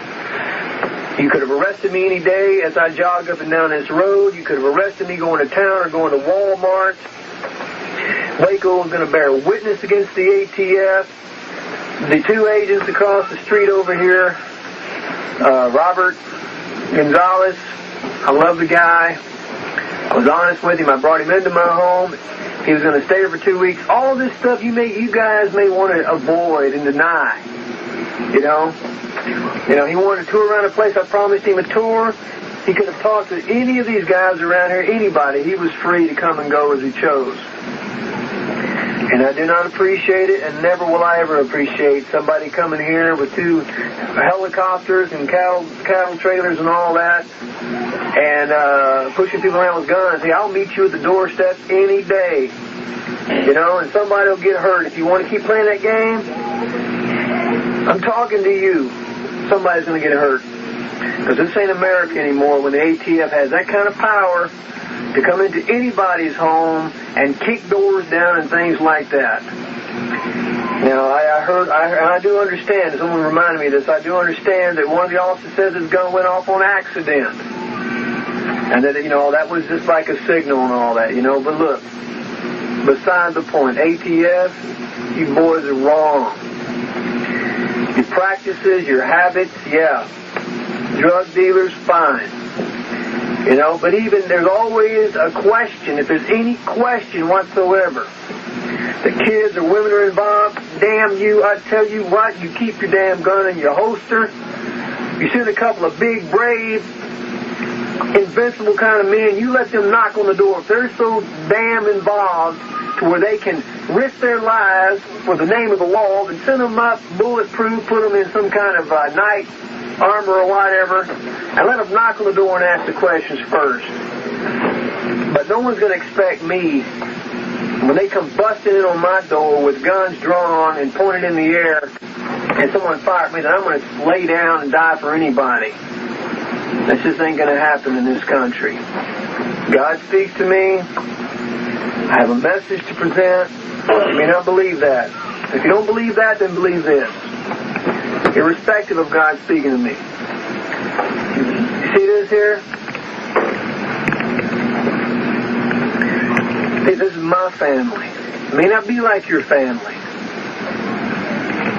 You could have arrested me any day as I jogged up and down this road. You could have arrested me going to town or going to Walmart. Waco is going to bear witness against the ATF. The 2 agents across the street over here, Robert Gonzalez, I love the guy. I was honest with him. I brought him into my home. He was going to stay there for 2 weeks. All this stuff you guys may want to avoid and deny. You know, he wanted to tour around the place. I promised him a tour. He could have talked to any of these guys around here, anybody. He was free to come and go as he chose. And I do not appreciate it, and never will I ever appreciate somebody coming here with 2 helicopters and cattle trailers and all that, and pushing people around with guns. Hey, I'll meet you at the doorstep any day. You know, and somebody will get hurt. If you want to keep playing that game, I'm talking to you. Somebody's going to get hurt. Because this ain't America anymore when the ATF has that kind of power to come into anybody's home and kick doors down and things like that. Now, I do understand, someone reminded me of this, I do understand that one of the officers says his gun went off on accident. And that, you know, that was just like a signal and all that, you know. But look, beside the point, ATF, you boys are wrong. Your practices, your habits, yeah. Drug dealers, fine. You know, but even there's always a question, if there's any question whatsoever. The kids or women are involved, damn you, I tell you what, you keep your damn gun in your holster. You send a couple of big, brave, invincible kind of men, you let them knock on the door. If they're so damn involved to where they can risk their lives for the name of the law, then send them up bulletproof, put them in some kind of night armor or whatever, and let them knock on the door and ask the questions first. But no one's going to expect me, when they come busting in on my door with guns drawn and pointed in the air, and someone fires me, that I'm going to lay down and die for anybody. That just ain't going to happen in this country. God speaks to me. I have a message to present. You may not believe that. If you don't believe that, then believe this. Irrespective of God speaking to me. You see this here? See, this is my family. It may not be like your family.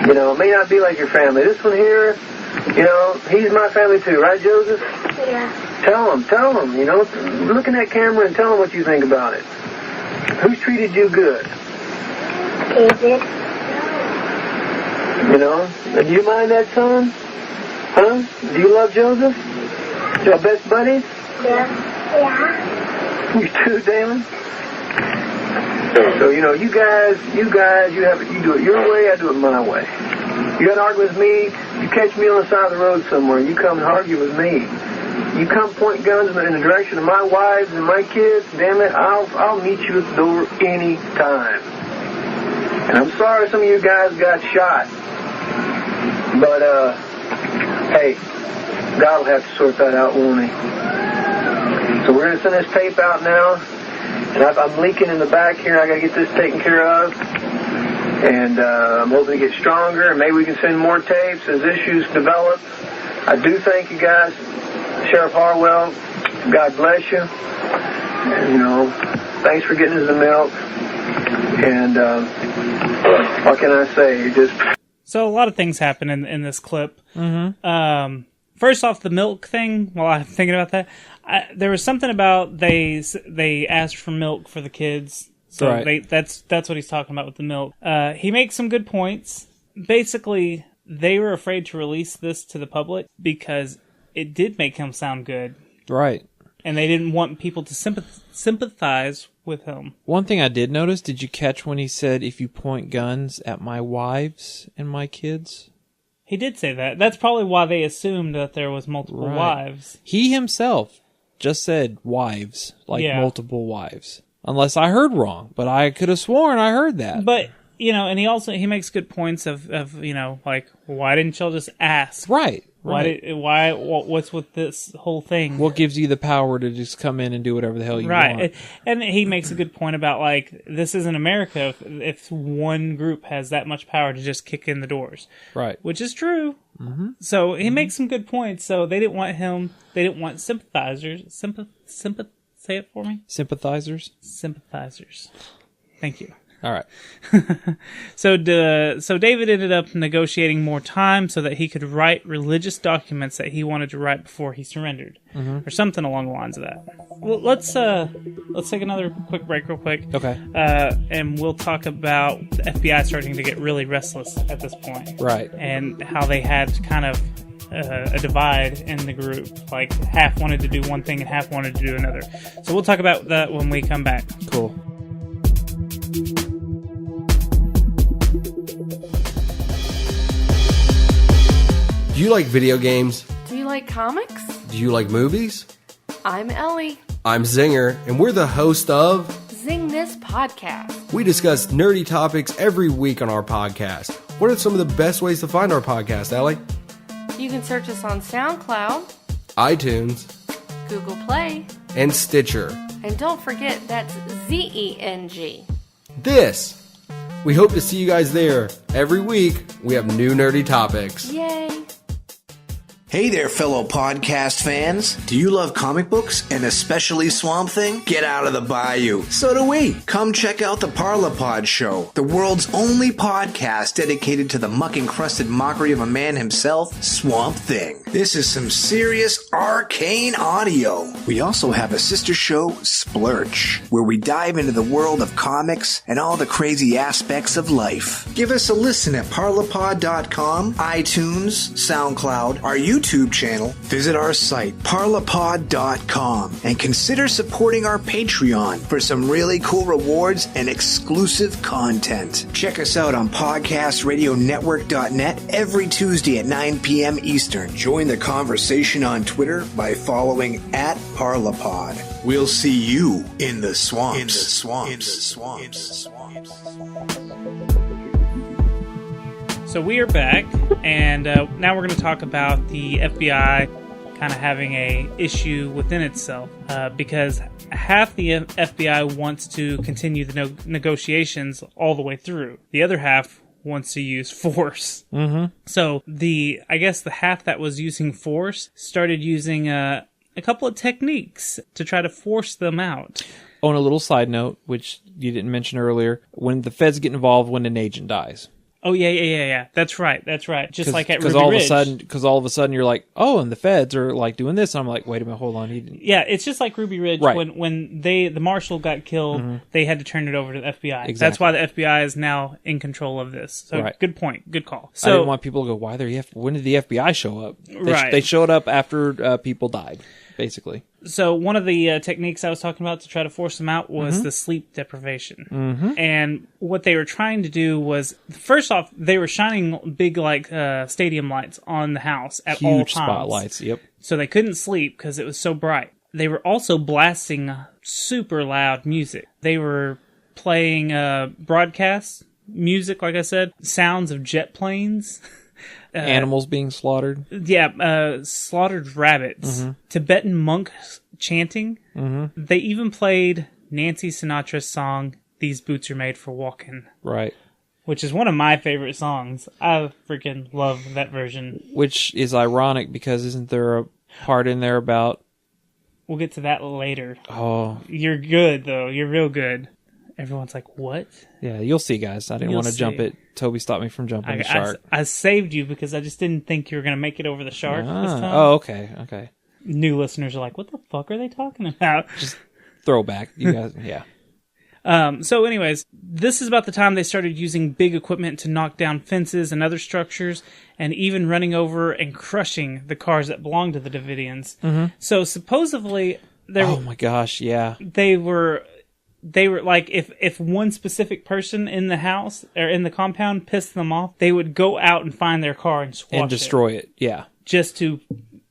You know, it may not be like your family. This one here, you know, he's my family too, right, Joseph? Yeah. Tell him, you know, look in that camera and tell him what you think about it. Who's treated you good? David. You know? Do you mind that, son? Huh? Do you love Joseph? Your best buddies? Yeah. You too, Damon? So, you know, you guys, you do it your way, I do it my way. You got to argue with me, you catch me on the side of the road somewhere, you come and argue with me. You come point guns in the direction of my wives and my kids, damn it, I'll meet you at the door any time. And I'm sorry some of you guys got shot. But, hey, God will have to sort that out, won't he? So we're going to send this tape out now. And I'm leaking in the back here. I got to get this taken care of. And I'm hoping to get stronger. And maybe we can send more tapes as issues develop. I do thank you guys. Sheriff Harwell, God bless you. And, you know, thanks for getting us the milk. And what can I say? So a lot of things happen in this clip. Mm-hmm. First off, the milk thing, while I'm thinking about that, there was something about they asked for milk for the kids. So right. That's what he's talking about with the milk. He makes some good points. Basically, they were afraid to release this to the public because it did make him sound good. Right. And they didn't want people to sympathize with him. One thing I did notice, did you catch when he said, if you point guns at my wives and my kids? He did say that. That's probably why they assumed that there was multiple wives. He himself just said wives, multiple wives. Unless I heard wrong, but I could have sworn I heard that. But, you know, and he makes good points of you know, like, why didn't y'all just ask? Right. What's with this whole thing? What gives you the power to just come in and do whatever the hell you want? Right. And he makes a good point about, like, this isn't America if one group has that much power to just kick in the doors. Right. Which is true. Mm-hmm. So he makes some good points. So they didn't want sympathizers. Say it for me. Sympathizers? Sympathizers. Thank you. All right. So David ended up negotiating more time so that he could write religious documents that he wanted to write before he surrendered, or something along the lines of that. Well, let's take another quick break, real quick. Okay. And we'll talk about the FBI starting to get really restless at this point, right? And how they had kind of a divide in the group, like half wanted to do one thing and half wanted to do another. So we'll talk about that when we come back. Cool. Do you like video games? Do you like comics? Do you like movies? I'm Ellie. I'm Zinger, and we're the host of Zing This Podcast. We discuss nerdy topics every week on our podcast. What are some of the best ways to find our podcast, Ellie? You can search us on SoundCloud, iTunes, Google Play, and Stitcher. And don't forget, that's ZENG. We hope to see you guys there. Every week, we have new nerdy topics. Yay! Hey there, fellow podcast fans. Do you love comic books, and especially Swamp Thing? Get out of the bayou. So do we. Come check out the Parlapod Show, the world's only podcast dedicated to the muck-encrusted mockery of a man himself, Swamp Thing. This is some serious arcane audio. We also have a sister show, Splurch, where we dive into the world of comics and all the crazy aspects of life. Give us a listen at parlapod.com, iTunes, SoundCloud, our YouTube channel, visit our site, parlapod.com, and consider supporting our Patreon for some really cool rewards and exclusive content. Check us out on podcastradionetwork.net every Tuesday at 9 p.m. Eastern. Join the conversation on Twitter by following @Parlapod. We'll see you in the swamps. So we are back, and now we're going to talk about the FBI kind of having a issue within itself, because half the FBI wants to continue the negotiations all the way through. The other half wants to use force. Mm-hmm. So I guess the half that was using force started using a couple of techniques to try to force them out. On a little side note, which you didn't mention earlier, when the feds get involved when an agent dies. Oh yeah. That's right. Just like at Ruby Ridge. Because all of a sudden you're like, oh, and the feds are like doing this. And I'm like, wait a minute, hold on. Yeah, it's just like Ruby Ridge. Right. When the marshal got killed, they had to turn it over to the FBI. Exactly. That's why the FBI is now in control of this. So good point. Good call. So I didn't want people to go, when did the FBI show up? They showed up after people died, basically. So one of the techniques I was talking about to try to force them out was the sleep deprivation. And what they were trying to do was, first off, they were shining big stadium lights on the house at all times. Huge spotlights, yep. So they couldn't sleep because it was so bright. They were also blasting super loud music. They were playing broadcast music, like I said, sounds of jet planes. Animals being slaughtered. Yeah, slaughtered rabbits. Tibetan monks chanting. They even played Nancy Sinatra's song, These Boots Are Made for Walking. Right. Which is one of my favorite songs. I freaking love that version. Which is ironic because isn't there a part in there about... We'll get to that later. Oh. You're good, though. You're real good. Everyone's like, what? Yeah, you'll see, guys. I didn't want to jump it. Toby stopped me from jumping the shark. I saved you because I just didn't think you were going to make it over the shark this time. Oh, okay. New listeners are like, what the fuck are they talking about? Just throwback. You guys, yeah. So anyways, this is about the time they started using big equipment to knock down fences and other structures, and even running over and crushing the cars that belonged to the Davidians. So supposedly... Oh my gosh, yeah. They were like, if one specific person in the house or in the compound pissed them off, they would go out and find their car and squash and destroy it. Yeah. Just to...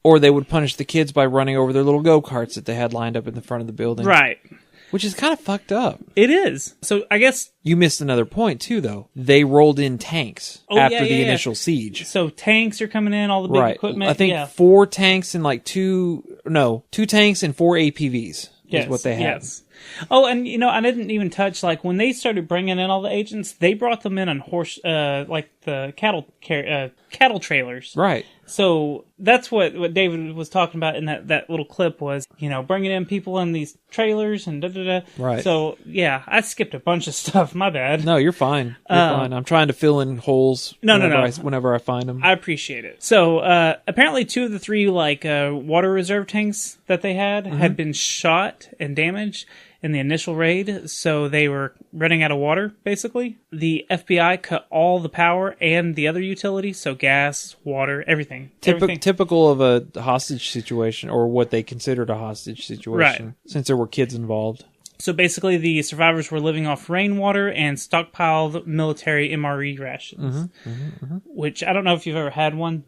Or they would punish the kids by running over their little go-karts that they had lined up in the front of the building. Right. Which is kind of fucked up. It is. So I guess... You missed another point, too, though. They rolled in tanks after the initial siege. So tanks are coming in, all the big equipment. I think 4 tanks and 2 tanks and 4 APVs is what they had. Yes. Oh, and I didn't even touch, when they started bringing in all the agents, they brought them in on horse, the cattle trailers. Right. So that's what David was talking about in that little clip was, bringing in people in these trailers and da-da-da. Right. So, yeah, I skipped a bunch of stuff. My bad. No, you're fine. You're fine. I'm trying to fill in holes whenever I find them. I appreciate it. So, apparently 2 of the 3, water reserve tanks that they had been shot and damaged in the initial raid, so they were running out of water, basically. The FBI cut all the power and the other utilities, so gas, water, everything. Typical of a hostage situation, or what they considered a hostage situation, since there were kids involved. So basically, the survivors were living off rainwater and stockpiled military MRE rations, which I don't know if you've ever had one.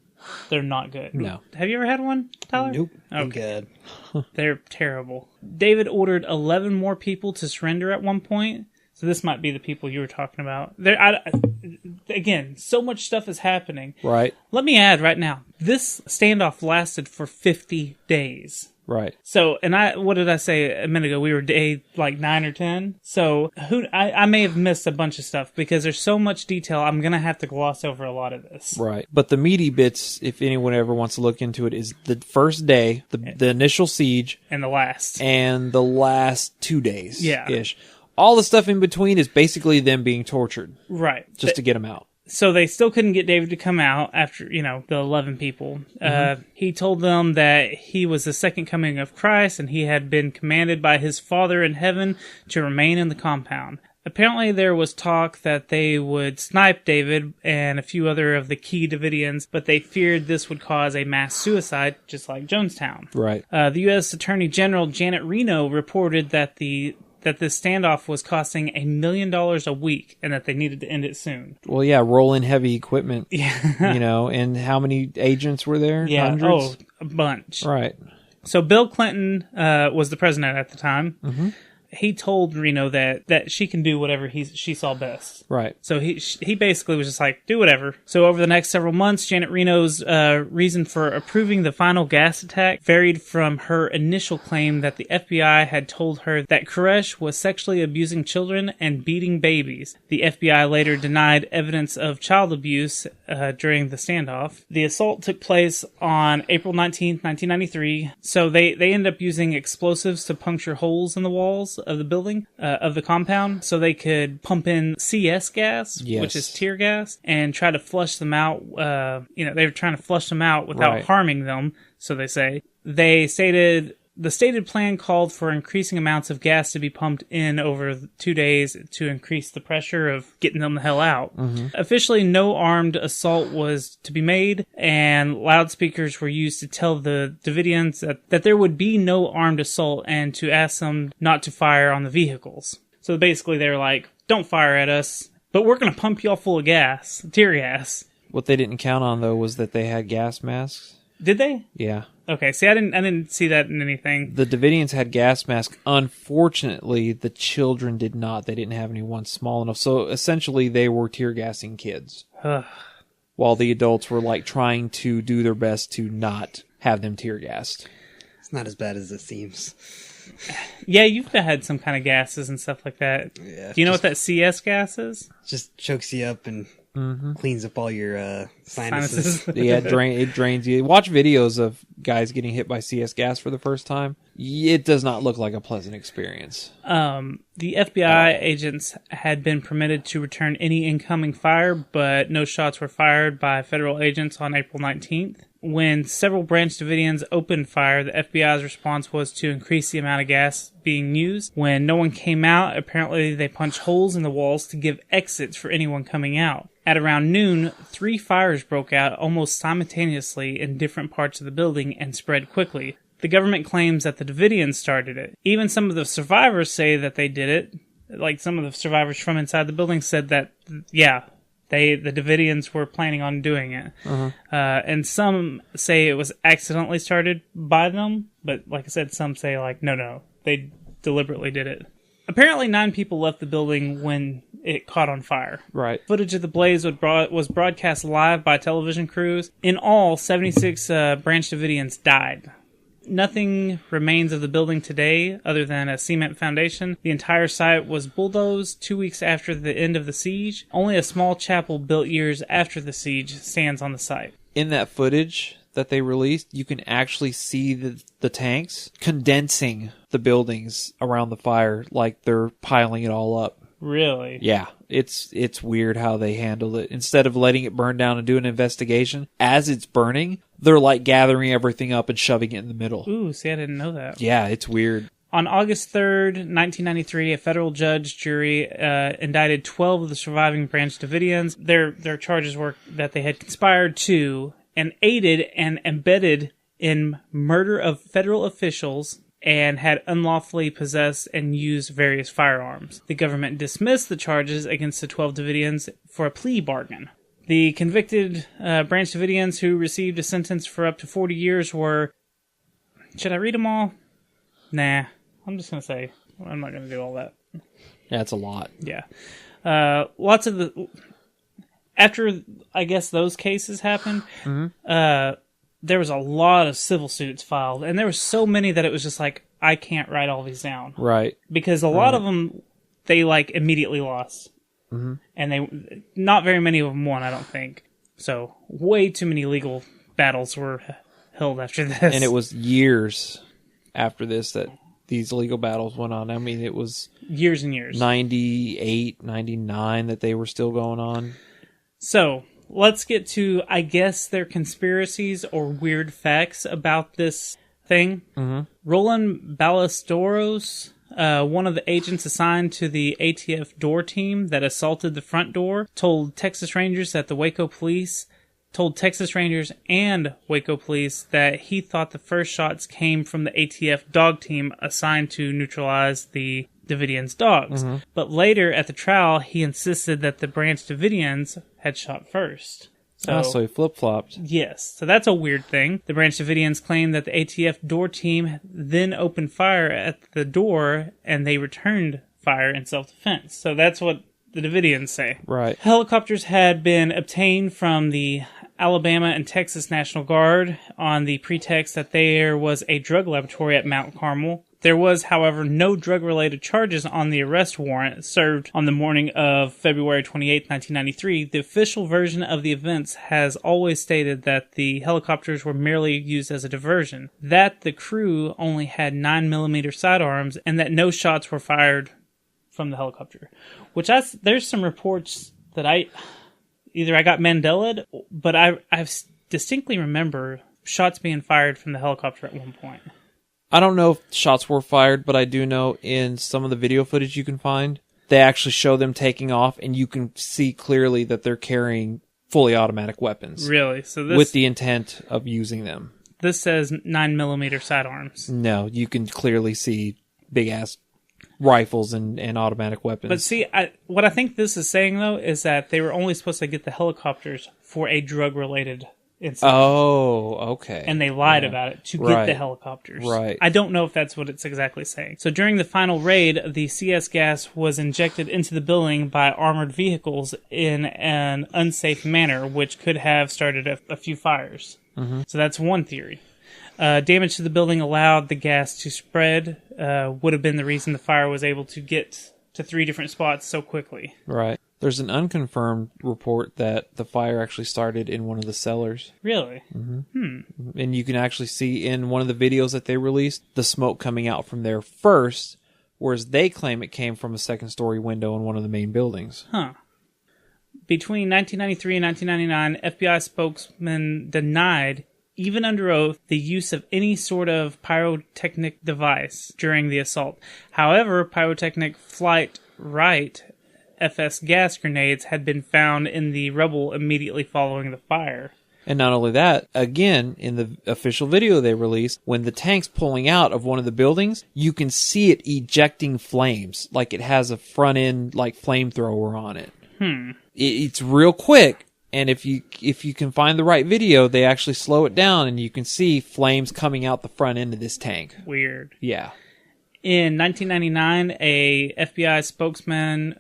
They're not good. No. Have you ever had one, Tyler? Nope. Okay. Good. They're terrible. David ordered 11 more people to surrender at one point. So this might be the people you were talking about. Again, so much stuff is happening. Right. Let me add right now, this standoff lasted for 50 days. Right. So, and what did I say a minute ago? We were day 9 or 10. So I may have missed a bunch of stuff because there's so much detail. I'm going to have to gloss over a lot of this. Right. But the meaty bits, if anyone ever wants to look into it, is the first day, the initial siege. And the last. And the last 2 days. Yeah. Ish. All the stuff in between is basically them being tortured. Right. Just to get them out. So they still couldn't get David to come out after, the 11 people. He told them that he was the second coming of Christ and he had been commanded by his Father in heaven to remain in the compound. Apparently there was talk that they would snipe David and a few other of the key Davidians, but they feared this would cause a mass suicide, just like Jonestown. Right. The U.S. Attorney General Janet Reno reported that this standoff was costing $1 million a week and that they needed to end it soon. Well, yeah, roll in heavy equipment. Yeah. And how many agents were there? Yeah. Hundreds? A bunch. Right. So Bill Clinton was the president at the time. Mm-hmm. He told Reno that she can do whatever she saw best. Right. So he basically was just like, do whatever. So over the next several months, Janet Reno's reason for approving the final gas attack varied from her initial claim that the FBI had told her that Koresh was sexually abusing children and beating babies. The FBI later denied evidence of child abuse during the standoff. The assault took place on April 19th, 1993. So they ended up using explosives to puncture holes in the walls. walls of the building, of the compound, so they could pump in CS gas, which is tear gas, and try to flush them out. They were trying to flush them out without harming them, so they say. They stated... The stated plan called for increasing amounts of gas to be pumped in over 2 days to increase the pressure of getting them the hell out. Officially, no armed assault was to be made, and loudspeakers were used to tell the Davidians that there would be no armed assault and to ask them not to fire on the vehicles. So basically, they were like, don't fire at us, but we're going to pump y'all full of gas, tear gas. What they didn't count on, though, was that they had gas masks. Did they? Yeah. Okay, see, I didn't see that in anything. The Davidians had gas masks. Unfortunately, the children did not. They didn't have anyone small enough. So essentially, they were tear gassing kids. While the adults were like trying to do their best to not have them tear gassed. It's not as bad as it seems. Yeah, you've had some kind of gases and stuff like that. Yeah, do you know what that CS gas is? Just chokes you up and cleans up all your sinuses. Yeah, it drains you. Watch videos of guys getting hit by CS gas for the first time. It does not look like a pleasant experience. The FBI agents had been permitted to return any incoming fire, but no shots were fired by federal agents on April 19th. When several Branch Davidians opened fire, the FBI's response was to increase the amount of gas being used. When no one came out, apparently they punched holes in the walls to give exits for anyone coming out. At around noon, 3 fires broke out almost simultaneously in different parts of the building and spread quickly. The government claims that the Davidians started it. Even some of the survivors say that they did it. Like some of the survivors from inside the building said that, yeah, the Davidians were planning on doing it. And some say it was accidentally started by them, but like I said, some say like, no, they deliberately did it. Apparently 9 people left the building when it caught on fire. Right. Footage of the blaze was broadcast live by television crews. In all, 76 Branch Davidians died. Nothing remains of the building today other than a cement foundation. The entire site was bulldozed 2 weeks after the end of the siege. Only a small chapel built years after the siege stands on the site. In that footage that they released, you can actually see the tanks condensing the buildings around the fire like they're piling it all up. Really? Yeah. It's weird how they handled it. Instead of letting it burn down and do an investigation, as it's burning, they're like gathering everything up and shoving it in the middle. Ooh, see, I didn't know that. Yeah, it's weird. On August 3rd, 1993, a federal jury indicted 12 of the surviving Branch Davidians. Their charges were that they had conspired to and aided and embedded in murder of federal officials and had unlawfully possessed and used various firearms. The government dismissed the charges against the 12 Davidians for a plea bargain. The convicted Branch Davidians who received a sentence for up to 40 years were... Should I read them all? Nah. I'm just going to say, I'm not going to do all that. Yeah, it's a lot. Yeah. Lots of the... After, I guess, those cases happened, there was a lot of civil suits filed, and there were so many that it was just like, I can't write all these down. Right. Because a lot of them, they, like, immediately lost. And not very many of them won, I don't think. So, way too many legal battles were held after this. And it was years after this that these legal battles went on. I mean, it was... Years and years. 98, 99 that they were still going on. So, let's get to, I guess, their conspiracies or weird facts about this thing. Roland Ballesteros, one of the agents assigned to the ATF door team that assaulted the front door, told Texas Rangers and Waco police that he thought the first shots came from the ATF dog team assigned to neutralize the Davidians' dogs. But later at the trial, he insisted that the Branch Davidians had shot first. So he flip-flopped. Yes. So that's a weird thing. The Branch Davidians claimed that the ATF door team then opened fire at the door and they returned fire in self-defense. So that's what the Davidians say. Right. Helicopters had been obtained from the Alabama and Texas National Guard on the pretext that there was a drug laboratory at Mount Carmel. There was, however, no drug-related charges on the arrest warrant served on the morning of February 28, 1993. The official version of the events has always stated that the helicopters were merely used as a diversion, that the crew only had 9mm sidearms, and that no shots were fired from the helicopter. There's some reports that I got Mandela'd, but I distinctly remember shots being fired from the helicopter at one point. I don't know if shots were fired, but I do know in some of the video footage you can find, they actually show them taking off, and you can see clearly that they're carrying fully automatic weapons. Really? So with the intent of using them. This says 9mm sidearms. No, you can clearly see big-ass rifles and automatic weapons. But see, what I think this is saying, though, is that they were only supposed to get the helicopters for a drug-related incident. Oh, okay. And they lied about it to get the helicopters. Right. I don't know if that's what it's exactly saying. So during the final raid, the CS gas was injected into the building by armored vehicles in an unsafe manner, which could have started a few fires. Mm-hmm. So that's one theory. Damage to the building allowed the gas to spread, would have been the reason the fire was able to get to 3 different spots so quickly. Right. There's an unconfirmed report that the fire actually started in one of the cellars. Really? Mm-hmm. And you can actually see in one of the videos that they released the smoke coming out from there first, whereas they claim it came from a second-story window in one of the main buildings. Huh. Between 1993 and 1999, FBI spokesman denied, even under oath, the use of any sort of pyrotechnic device during the assault. However, pyrotechnic flight right FS gas grenades had been found in the rubble immediately following the fire. And not only that, again, in the official video they released, when the tank's pulling out of one of the buildings, you can see it ejecting flames, like it has a front end like flamethrower on it. It's real quick, and if you can find the right video, they actually slow it down, and you can see flames coming out the front end of this tank. Weird. Yeah. In 1999, a FBI spokesman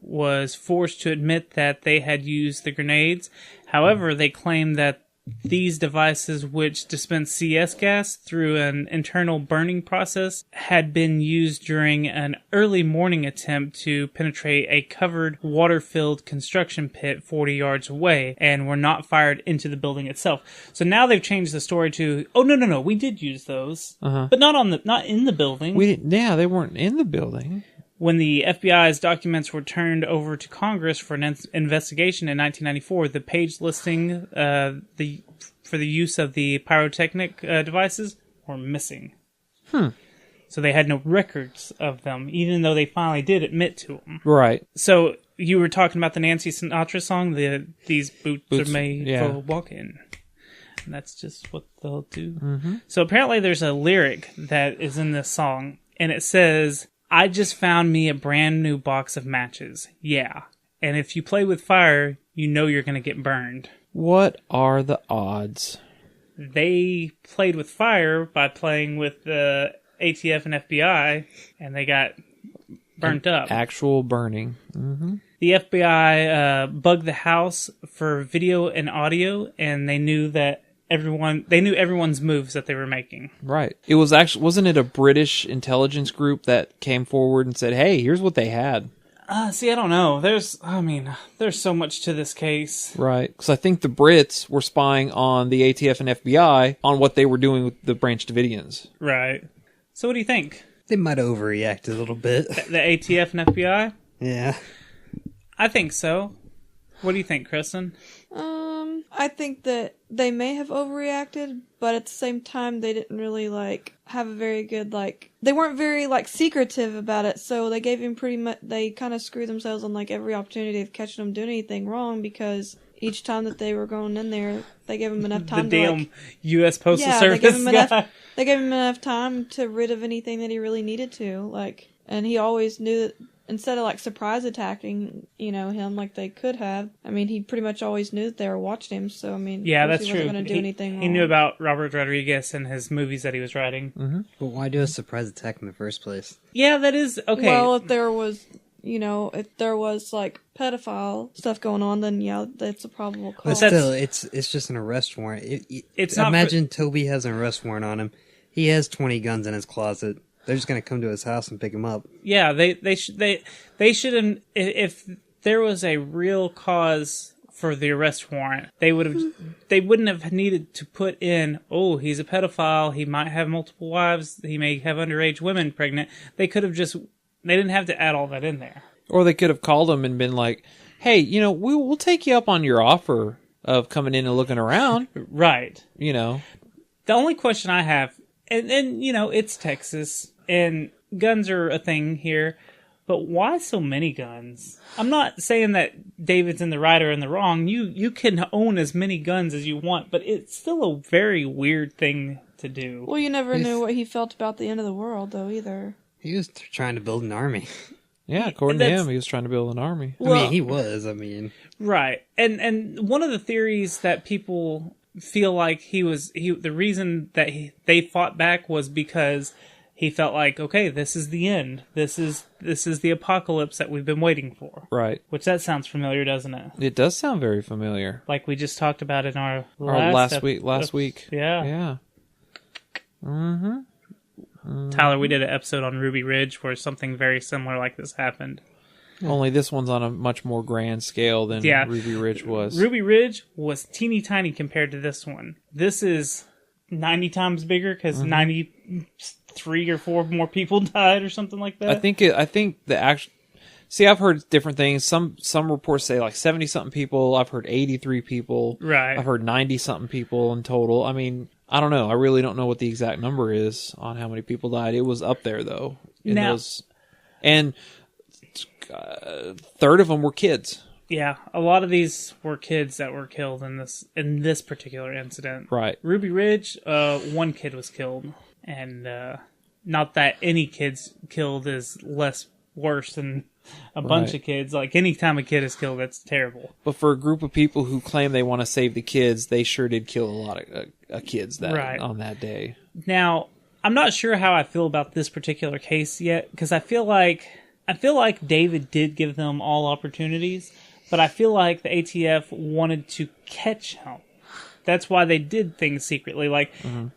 was forced to admit that they had used the grenades. However, they claimed that these devices, which dispense CS gas through an internal burning process, had been used during an early morning attempt to penetrate a covered, water-filled construction pit 40 yards away, and were not fired into the building itself. So now they've changed the story to, oh, no, we did use those, but not in the building. We didn't. Yeah, they weren't in the building. When the FBI's documents were turned over to Congress for an investigation in 1994, the page listing for the use of the pyrotechnic devices were missing. So they had no records of them, even though they finally did admit to them. Right. So you were talking about the Nancy Sinatra song, These Boots Are Made for Walking. And that's just what they'll do. Mm-hmm. So apparently there's a lyric that is in this song, and it says, I just found me a brand new box of matches. Yeah. And if you play with fire, you know you're going to get burned. What are the odds? They played with fire by playing with the ATF and FBI, and they got burnt up. Actual burning. Mm-hmm. The FBI bugged the house for video and audio, and they knew everyone's moves that they were making. Right. It was wasn't it a British intelligence group that came forward and said, "Hey, here's what they had." See, I don't know. There's so much to this case. Right. Because I think the Brits were spying on the ATF and FBI on what they were doing with the Branch Davidians. Right. So what do you think? They might have overreacted a little bit. The ATF and FBI? Yeah. I think so. What do you think, Kristen? I think that they may have overreacted, but at the same time, they didn't really, have a very good, they weren't very, secretive about it, so they gave him they kind of screwed themselves on, every opportunity of catching him doing anything wrong, because each time that they were going in there, they gave him enough time the damn U.S. Postal Service they gave him enough time to rid of anything that he really needed to, and he always knew that instead of surprise attacking, him like they could have, he pretty much always knew that they were watching him. So yeah, that's he true. Wasn't going to do anything wrong. He knew about Robert Rodriguez and his movies that he was writing. Mm-hmm. But why do a surprise attack in the first place? Yeah, that is okay. Well, if there was, pedophile stuff going on, then yeah, that's a probable cause. But still, it's just an arrest warrant. It's not. Imagine Toby has an arrest warrant on him. He has 20 guns in his closet. They're just going to come to his house and pick him up. Yeah, they shouldn't. If there was a real cause for the arrest warrant, they wouldn't have needed to put in, oh, he's a pedophile, he might have multiple wives, he may have underage women pregnant. They could have they didn't have to add all that in there. Or they could have called him and been like, hey, we'll take you up on your offer of coming in and looking around. Right. The only question I have, and it's Texas, and guns are a thing here, but why so many guns? I'm not saying that David's in the right or in the wrong. You can own as many guns as you want, but it's still a very weird thing to do. Well, you never knew what he felt about the end of the world, though, either. He was trying to build an army. Yeah, according to him, he was trying to build an army. Well, he was. Right. And one of the theories that people feel like the reason that they fought back was because he felt like, okay, this is the end. This is the apocalypse that we've been waiting for. Right. Which that sounds familiar, doesn't it? It does sound very familiar. Like we just talked about in our last week. Yeah. Yeah. Mm-hmm. Tyler, we did an episode on Ruby Ridge where something very similar like this happened. Only this one's on a much more grand scale than Ruby Ridge was. Ruby Ridge was teeny tiny compared to this one. This is 90 times bigger because 93 or 4 more people died or something like that. I think the actual. See, I've heard different things. Some reports say like 70-something people. I've heard 83 people. Right. I've heard 90-something people in total. I mean, I don't know. I really don't know what the exact number is on how many people died. It was up there though. And a third of them were kids. Yeah, a lot of these were kids that were killed in this particular incident. Right. Ruby Ridge, 1 kid was killed, and not that any kids killed is worse than a bunch of kids. Like, any time a kid is killed, that's terrible. But for a group of people who claim they want to save the kids, they sure did kill a lot of kids on that day. Now, I'm not sure how I feel about this particular case yet, because I feel like David did give them all opportunities, but I feel like the ATF wanted to catch him. That's why they did things secretly. Like,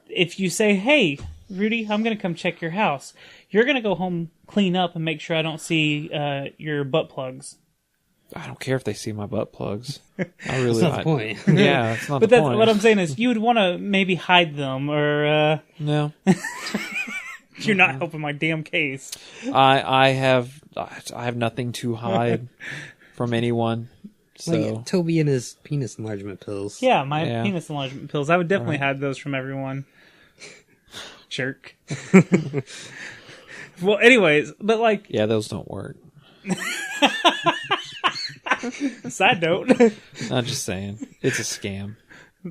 if you say, hey, Rudy, I'm going to come check your house, you're going to go home, clean up, and make sure I don't see your butt plugs. I don't care if they see my butt plugs. I really That's not the point. Yeah, that's not but the point. What I'm saying is you would want to maybe hide them, or... No. You're not helping my damn case. I have nothing to hide from anyone. So like Toby and his penis enlargement pills. Yeah, my penis enlargement pills. I would definitely hide those from everyone. Jerk. Well, anyways, but like... Yeah, those don't work. Side note. I'm just saying. It's a scam.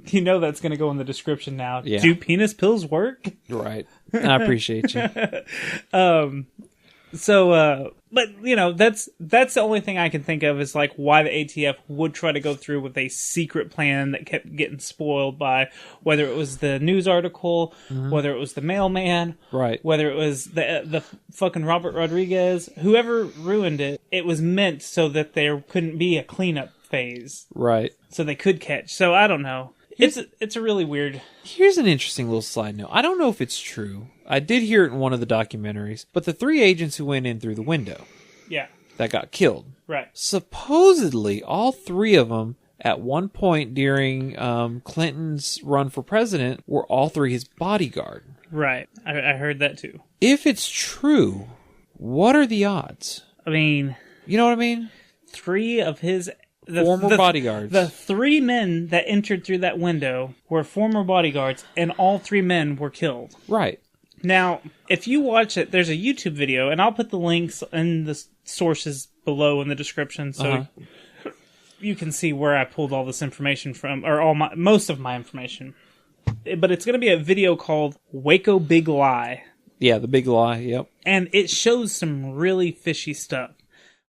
You know that's going to go in the description now. Yeah. Do penis pills work? Right. I appreciate you. But that's the only thing I can think of is like why the ATF would try to go through with a secret plan that kept getting spoiled by whether it was the news article, whether it was the mailman, right? Whether it was the fucking Robert Rodriguez, whoever ruined it. It was meant so that there couldn't be a cleanup phase, right? So they could catch. So I don't know. It's a really weird... Here's an interesting little side note. I don't know if it's true. I did hear it in one of the documentaries, but the 3 agents who went in through the window... Yeah. That got killed. Right. Supposedly, all 3 of them, at one point during Clinton's run for president, were all 3 his bodyguard. Right. I heard that too. If it's true, what are the odds? I mean... You know what I mean? 3 of his... former bodyguards. The 3 men that entered through that window were former bodyguards, and all 3 men were killed. Right. Now, if you watch it, there's a YouTube video, and I'll put the links in the sources below in the description, so you can see where I pulled all this information from, or most of my information. But it's going to be a video called Waco Big Lie. Yeah, the Big Lie, yep. And it shows some really fishy stuff.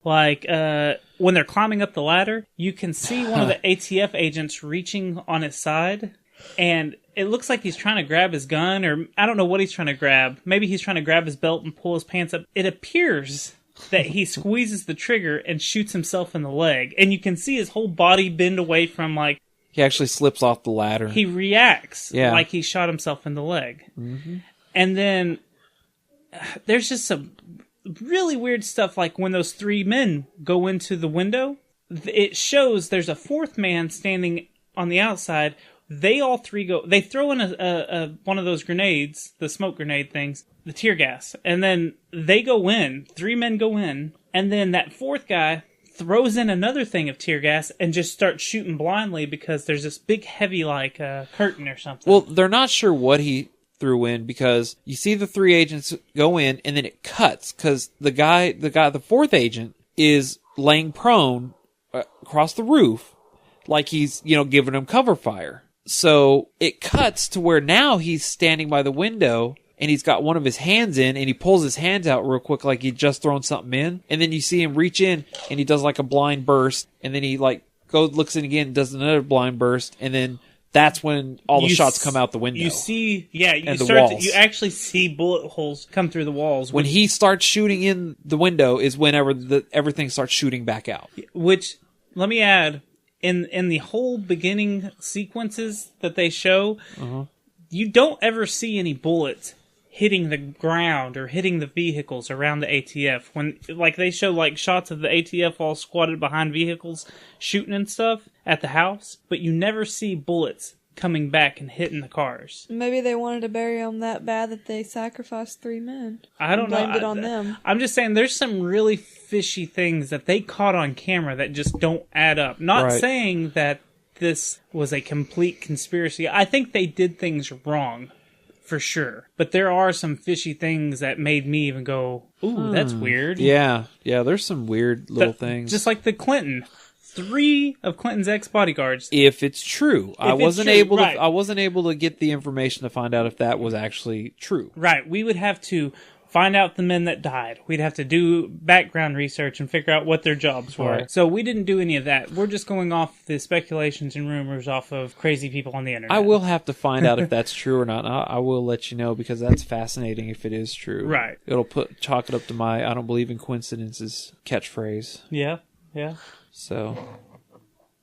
Like, when they're climbing up the ladder, you can see one of the ATF agents reaching on his side, and it looks like he's trying to grab his gun, or I don't know what he's trying to grab. Maybe he's trying to grab his belt and pull his pants up. It appears that he squeezes the trigger and shoots himself in the leg, and you can see his whole body bend away from, like... He actually slips off the ladder. He reacts like he shot himself in the leg. Mm-hmm. And then... there's just some really weird stuff, like when those three men go into the window, it shows there's a fourth man standing on the outside. They all three go, they throw in a one of those grenades, the smoke grenade things, the tear gas, and then they go in, three men go in, and then that fourth guy throws in another thing of tear gas and just starts shooting blindly because there's this big heavy curtain or something. Well, they're not sure what he threw in because you see the three agents go in and then it cuts because the fourth agent is laying prone across the roof like he's, giving them cover fire. So it cuts to where now he's standing by the window and he's got one of his hands in and he pulls his hands out real quick like he'd just thrown something in. And then you see him reach in and he does like a blind burst and then he looks in again and does another blind burst and then that's when all the shots come out the window. You see, walls. You actually see bullet holes come through the walls. When he starts shooting in the window is whenever everything starts shooting back out. Which, let me add, in the whole beginning sequences that they show, you don't ever see any bullets hitting the ground or hitting the vehicles around the ATF. When they show shots of the ATF all squatted behind vehicles shooting and stuff at the house, but you never see bullets coming back and hitting the cars. Maybe they wanted to bury them that bad that they sacrificed three men. I don't know. Blamed it on them. I'm just saying there's some really fishy things that they caught on camera that just don't add up. Not saying that this was a complete conspiracy. I think they did things wrong, for sure. But there are some fishy things that made me even go, ooh, that's weird. Yeah, there's some weird little things. Just like the Clinton. 3 of Clinton's ex-bodyguards. If it's true. I wasn't able to get the information to find out if that was actually true. Right. We would have to find out the men that died. We'd have to do background research and figure out what their jobs were. Right. So we didn't do any of that. We're just going off the speculations and rumors off of crazy people on the internet. I will have to find out if that's true or not. I will let you know because that's fascinating if it is true. Right. It'll chalk it up to my I don't believe in coincidences catchphrase. Yeah. So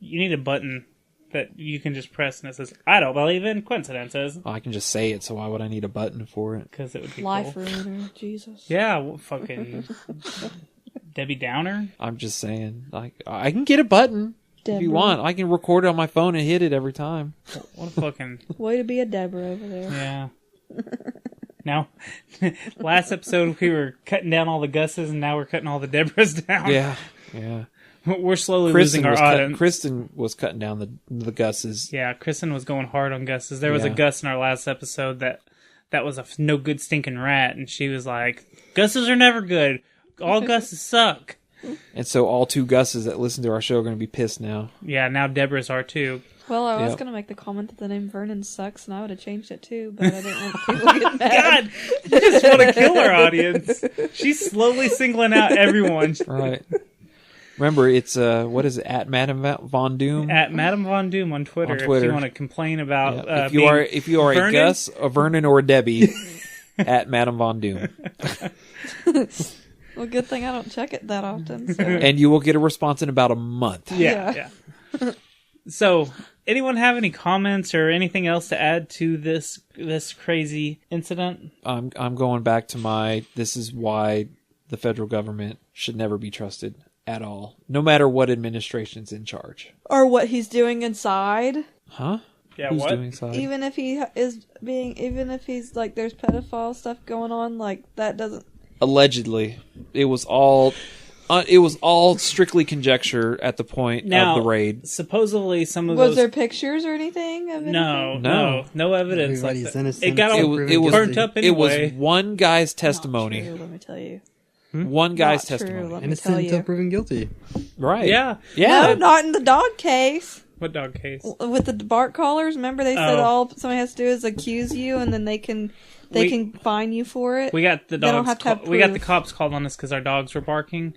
you need a button that you can just press and it says, I don't believe in coincidences. I can just say it, so why would I need a button for it? Because it would be life cool. ruiner, Jesus. Yeah, well, fucking Debbie Downer. I'm just saying, I can get a button if you want. I can record it on my phone and hit it every time. What a fucking way to be a Deborah over there. Yeah. Now, last episode we were cutting down all the Gus's, and now we're cutting all the Deborahs down. Yeah. We're slowly losing our audience. Kristen was cutting down the Gus's. Yeah, Kristen was going hard on Gus's. There was a Gus in our last episode that was a no good stinking rat, and she was like, Gus's are never good. All Gus's suck. And so all 2 Gus's that listen to our show are going to be pissed now. Yeah, now Deborah's are too. Well, I was going to make the comment that the name Vernon sucks, and I would have changed it too, but I didn't want people to get mad. God, you just want to kill our audience. She's slowly singling out everyone. Right. Remember, it's, what is it, at Madame Von Doom? At Madame Von Doom on Twitter. If you want to complain about if you are a Gus, a Vernon, or a Debbie, at Madame Von Doom. Well, good thing I don't check it that often. So. And you will get a response in about a month. Yeah. So, anyone have any comments or anything else to add to this crazy incident? I'm going back to this is why the federal government should never be trusted at all, no matter what administration's in charge. Or what he's doing inside. Huh? Yeah, Who's what? doing inside? Even if he's like, there's pedophile stuff going on, like, that doesn't... Allegedly. It was all strictly conjecture at the point of the raid. Supposedly some of Was there pictures or anything of anything? No evidence. Everybody's innocent. It got all burnt up anyway. It was one guy's testimony. Not true, let me tell you. One guy's Not true, testimony. let me tell Innocent you. until proven guilty. Right. Yeah. No, not in the dog case. What dog case? With the bark collars, remember they said all somebody has to do is accuse you, and then they can fine you for it. We got the dogs. They don't have to have we got the proof. cops called on us because our dogs were barking,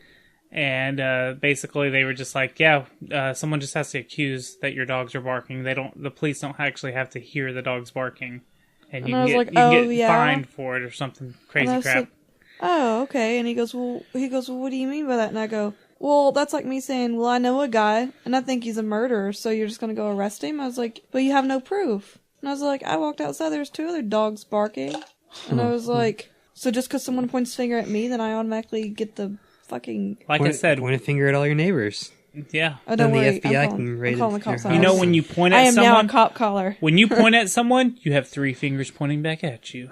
and basically they were just like, someone just has to accuse that your dogs are barking. The police don't actually have to hear the dogs barking, and you can get fined for it or something crazy crap. Like, oh, okay. And he goes, well, what do you mean by that? And I go, well, that's like me saying, well, I know a guy, and I think he's a murderer, so you're just going to go arrest him? I was like, but you have no proof. And I was like, I walked outside, there's 2 other dogs barking. And I was like, So just because someone points a finger at me, then I automatically get the fucking... Like I said... Point a finger at all your neighbors. Yeah. Oh, don't worry. The FBI can raid I'm calling the cops. You know, when you point at someone... I am now a cop caller. When you point at someone, you have 3 fingers pointing back at you.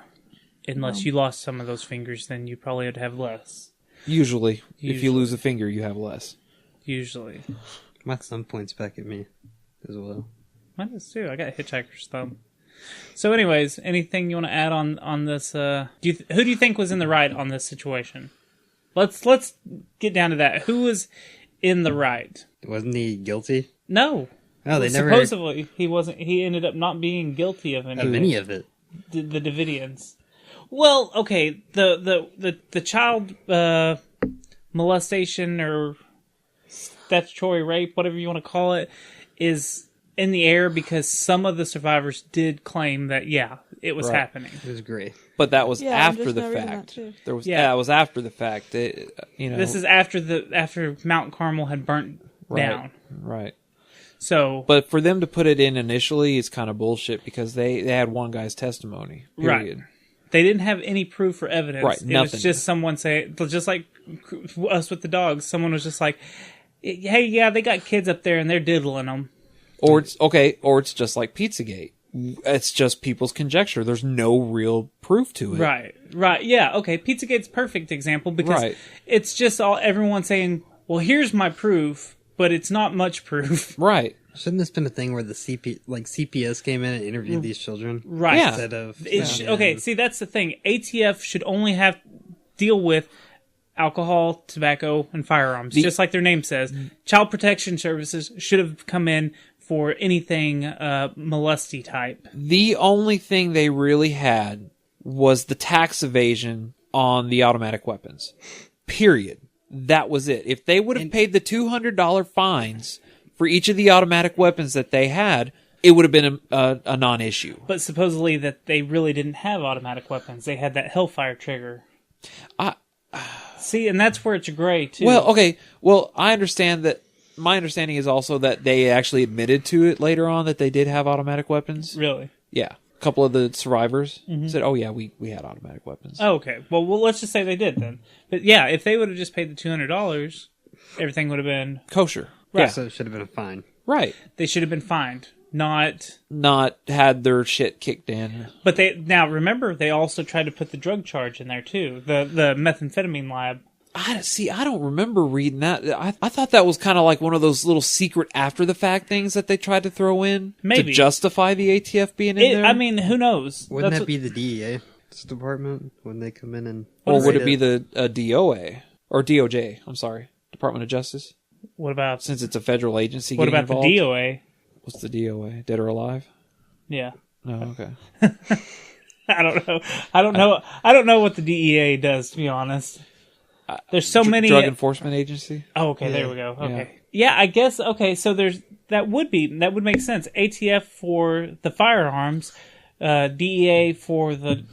Unless you lost some of those fingers, then you probably would have less. Usually. If you lose a finger, you have less. Usually. My thumb points back at me as well. Mine does too. I got a hitchhiker's thumb. So anyways, anything you want to add on this? Who do you think was in the right on this situation? Let's get down to that. Who was in the right? Wasn't he guilty? No. Oh, they never... Supposedly, he wasn't. He ended up not being guilty of any of it. The Davidians. Well, okay, the child molestation or statutory rape, whatever you want to call it, is in the air because some of the survivors did claim that it was happening. It was great, but that was after the fact. It was after the fact. This is after Mount Carmel had burnt down. Right. So, but for them to put it in initially is kind of bullshit because they had one guy's testimony. Period. Right. They didn't have any proof or evidence. Right. It was just someone saying, just like us with the dogs. Someone was just like, "Hey, they got kids up there and they're diddling them." Or it's just like Pizzagate. It's just people's conjecture. There's no real proof to it. Right. Yeah. Okay. Pizzagate's a perfect example because it's just everyone saying, "Well, here's my proof," but it's not much proof. Right. Shouldn't this been a thing where the CPS came in and interviewed these children? Right. Yeah. Instead of okay. See, that's the thing. ATF should only deal with alcohol, tobacco, and firearms, just like their name says. Child Protection Services should have come in for anything molesty type. The only thing they really had was the tax evasion on the automatic weapons. Period. That was it. If they would have paid the $200 fines for each of the automatic weapons that they had, it would have been a non-issue. But supposedly that they really didn't have automatic weapons. They had that Hellfire trigger. See, and that's where it's gray, too. Well, okay. Well, I understand that. My understanding is also that they actually admitted to it later on that they did have automatic weapons. Really? Yeah. A couple of the survivors said, "Oh yeah, we had automatic weapons." Oh, okay. Well, let's just say they did then. But yeah, if they would have just paid the $200, everything would have been kosher. Right. Yeah, so it should have been a fine. Right. They should have been fined, not had their shit kicked in. But remember, they also tried to put the drug charge in there too, the methamphetamine lab. I don't remember reading that. I thought that was kind of like one of those little secret after the fact things that they tried to throw in to justify the ATF being in there. I mean, who knows? Wouldn't that be the DEA's department when they come in and? Or would it be the DOA or DOJ? I'm sorry, Department of Justice. What about since it's a federal agency? What about involved? the DOA? What's the DOA? Dead or alive? Yeah. Oh, okay. I don't know. I don't know what the DEA does, to be honest. There's so many Drug Enforcement Agency. Oh, okay, there we go. Okay, yeah, I guess. Okay, so that would make sense. ATF for the firearms, DEA for the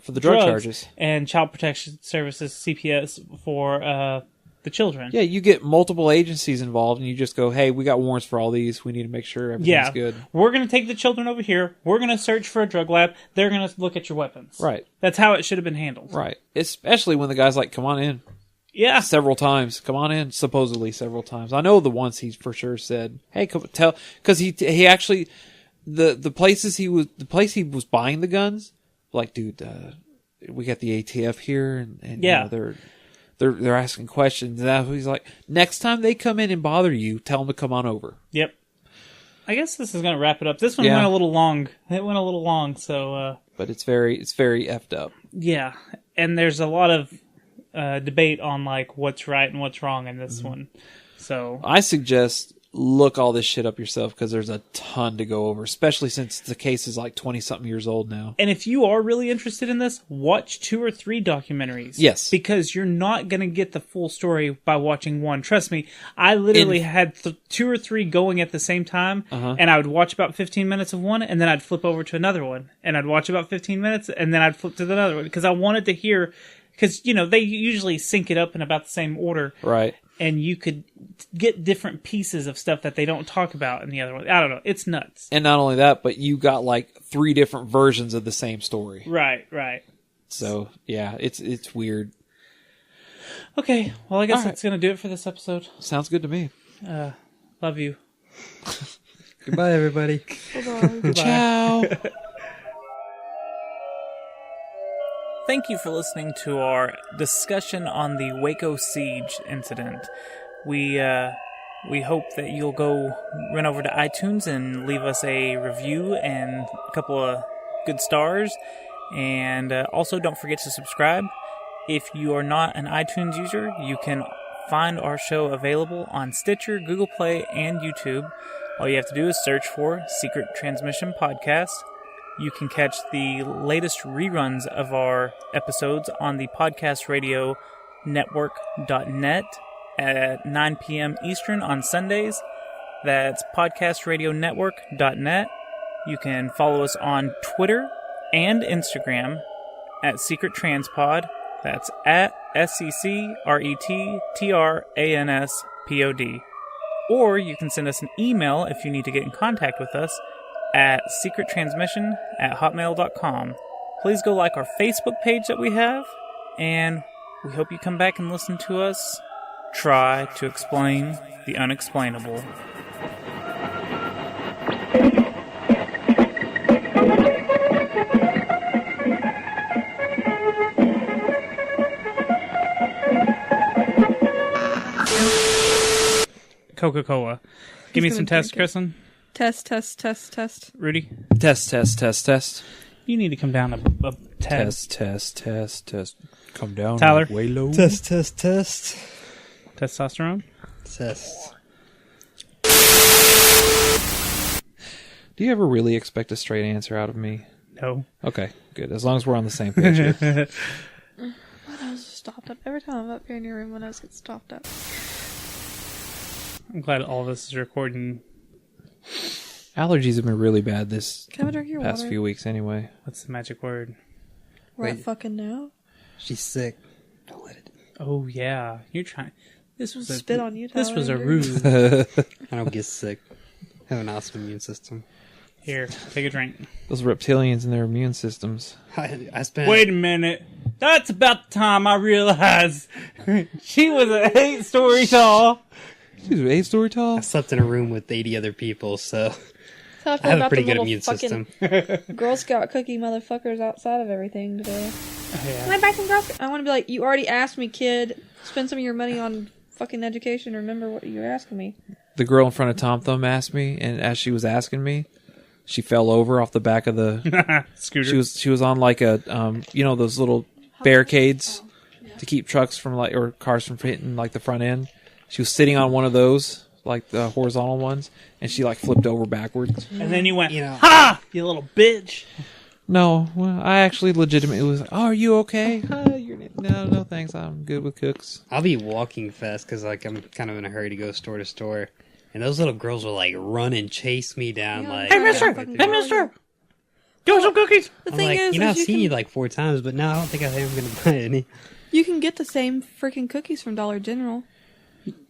for the drug charges, and Child Protection Services (CPS) for the children. Yeah, you get multiple agencies involved, and you just go, "Hey, we got warrants for all these. We need to make sure everything's good." We're going to take the children over here. We're going to search for a drug lab. They're going to look at your weapons. Right. That's how it should have been handled. Right. Especially when the guy's like, "Come on in." Yeah. Several times. Come on in. Supposedly several times. I know the once he for sure said, "Hey, come tell," because he actually the place he was buying the guns. Like, dude, we got the ATF here, and yeah, you know, they're asking questions. And he's like, next time they come in and bother you, tell them to come on over. Yep. I guess this is going to wrap it up. This one went a little long. It went a little long, so. But it's very effed up. Yeah, and there's a lot of debate on like what's right and what's wrong in this one. So I suggest look all this shit up yourself because there's a ton to go over, especially since the case is like 20-something years old now. And if you are really interested in this, watch 2 or 3 documentaries. Yes. Because you're not going to get the full story by watching one. Trust me, I literally had 2 or 3 going at the same time, and I would watch about 15 minutes of one, and then I'd flip over to another one, and I'd watch about 15 minutes, and then I'd flip to another one, because I wanted to hear, because, you know, they usually sync it up in about the same order. Right. And you could get different pieces of stuff that they don't talk about in the other one. I don't know. It's nuts. And not only that, but you got like 3 different versions of the same story. Right, right. So yeah, it's weird. Okay, well, I guess All right. that's going to do it for this episode. Sounds good to me. Love you. Goodbye, everybody. Goodbye. Ciao. Thank you for listening to our discussion on the Waco siege incident. We hope that you'll go run over to iTunes and leave us a review and a couple of good stars. And also don't forget to subscribe. If you are not an iTunes user, you can find our show available on Stitcher, Google Play, and YouTube. All you have to do is search for Secret Transmission Podcast. You can catch the latest reruns of our episodes on the Podcast Radio Network.net at 9 p.m. Eastern on Sundays. That's podcastradionetwork.net. You can follow us on Twitter and Instagram at Secret Transpod. That's at SecretTranspod. Or you can send us an email if you need to get in contact with us at secrettransmission@hotmail.com. Please go like our Facebook page that we have, and we hope you come back and listen to us try to explain the unexplainable. Coca-Cola. Give me some tests, Kristen. Test. Rudy? Test. You need to come down a test. Test. Come down. Tyler? Way low. Test. Testosterone? Test. Do you ever really expect a straight answer out of me? No. Okay, good. As long as we're on the same page here. My nose is stopped up. Every time I'm up here in your room, my nose gets stopped up. I'm glad all of this is recording. Allergies have been really bad this Can I have a drink of your past water? few weeks anyway. What's the magic word? Right Wait. fucking now? She's sick. Don't let it. Oh, yeah. You're trying. This was Spit on you, This Tyler, was a Andrew. ruse. I don't get sick. I have an awesome immune system. Here, take a drink. Those reptilians and their immune systems. I spent. Wait a minute. That's about the time I realized she was an 8-story tall. She was 8-story tall? I slept in a room with 80 other people, so So I feel I have a about pretty the good little immune fucking system. Girl Scout cookie motherfuckers outside of everything today. Yeah. Can I buy some Girl Scout? I want to be like, you already asked me, kid. Spend some of your money on fucking education. Remember what you were asking me. The girl in front of Tom Thumb asked me, and as she was asking me, she fell over off the back of the scooter. She was on like a those little barricades to keep trucks from or cars from hitting like the front end. She was sitting on one of those, like the horizontal ones, and she like flipped over backwards. And then you went, ha! You little bitch. No, well, I actually legitimately was like, oh, are you okay? No, thanks. I'm good with cooks. I'll be walking fast because I'm kind of in a hurry to go store to store. And those little girls will run and chase me down Hey, mister! Hey, mister! Give me some cookies! The I'm thing like, is, I've you seen you like 4 times, but no, I don't think I am going to buy any. You can get the same freaking cookies from Dollar General.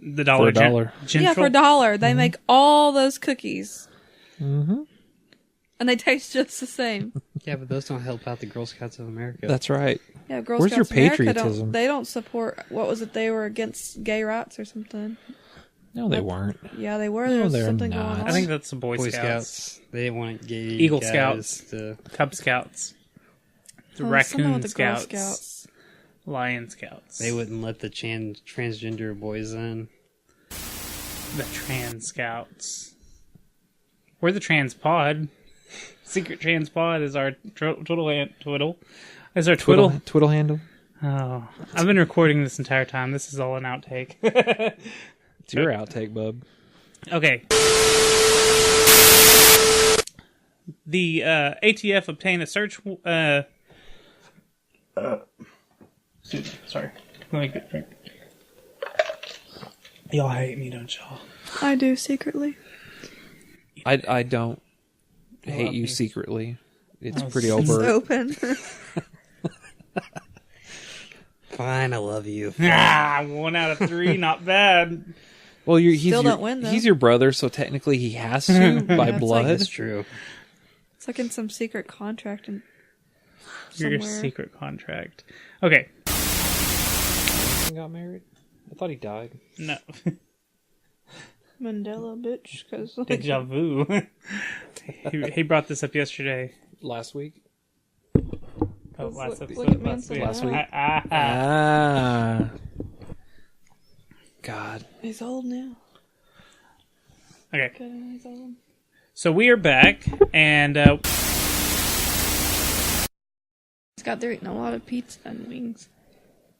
The dollar. For $1. Yeah, for $1. They make all those cookies. Mm-hmm. And they taste just the same. Yeah, but those don't help out the Girl Scouts of America. That's right. Yeah, Girl Where's Scouts your America patriotism? they don't support, what was it, they were against gay rights or something. No, they weren't. Yeah, they were. No, There was they're something not. going on. I think that's the Boy Scouts. Scouts. They didn't want gay Eagle guys Scouts. to... Cub Scouts. The something Raccoon with the Girl Scouts. Scouts. Lion Scouts. They wouldn't let the transgender boys in. The Trans Scouts. We're the Trans Pod. Secret Trans Pod is our twiddle. Is our twiddle. Twiddle handle. Oh, I've been recording this entire time. This is all an outtake. It's your outtake, bub. Okay. The ATF obtained a search. Sorry. Let me get a drink. Y'all hate me, don't y'all? I do, secretly. I don't hate you secretly. It's pretty It's overt. open. Fine, I love you. 1 out of 3, not bad. Well, he's Still your, don't win, though. he's your brother, so technically he has to by it's blood. That's true. It's like in some secret contract. And Your somewhere. secret contract. Okay. Got married? I thought he died. No. Mandela, bitch. Cause, like, Deja vu. he brought this up yesterday. Last week? Oh, last look episode. at Manson Last week? God. He's old now. Okay. Good, he's old. So we are back, and Scott, they're eating a lot of pizza and wings.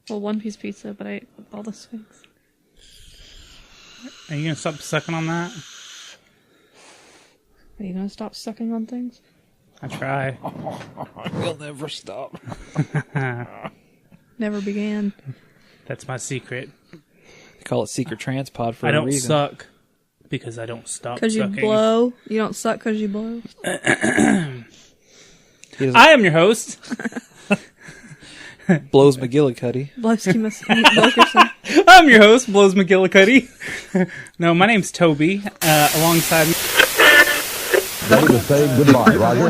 Well, one piece pizza, but I ate all the wings. Are you gonna stop sucking on that? Are you gonna stop sucking on things? I try. We'll never stop. Never began. That's my secret. They call it secret transpod for I a don't reason. suck because I don't stop Because you sucking. blow. You don't suck because you blow. I am your host. Blows McGillicuddy. I'm your host, Blows McGillicuddy. No, my name's Toby. Alongside me. Ready to say goodbye, Roger.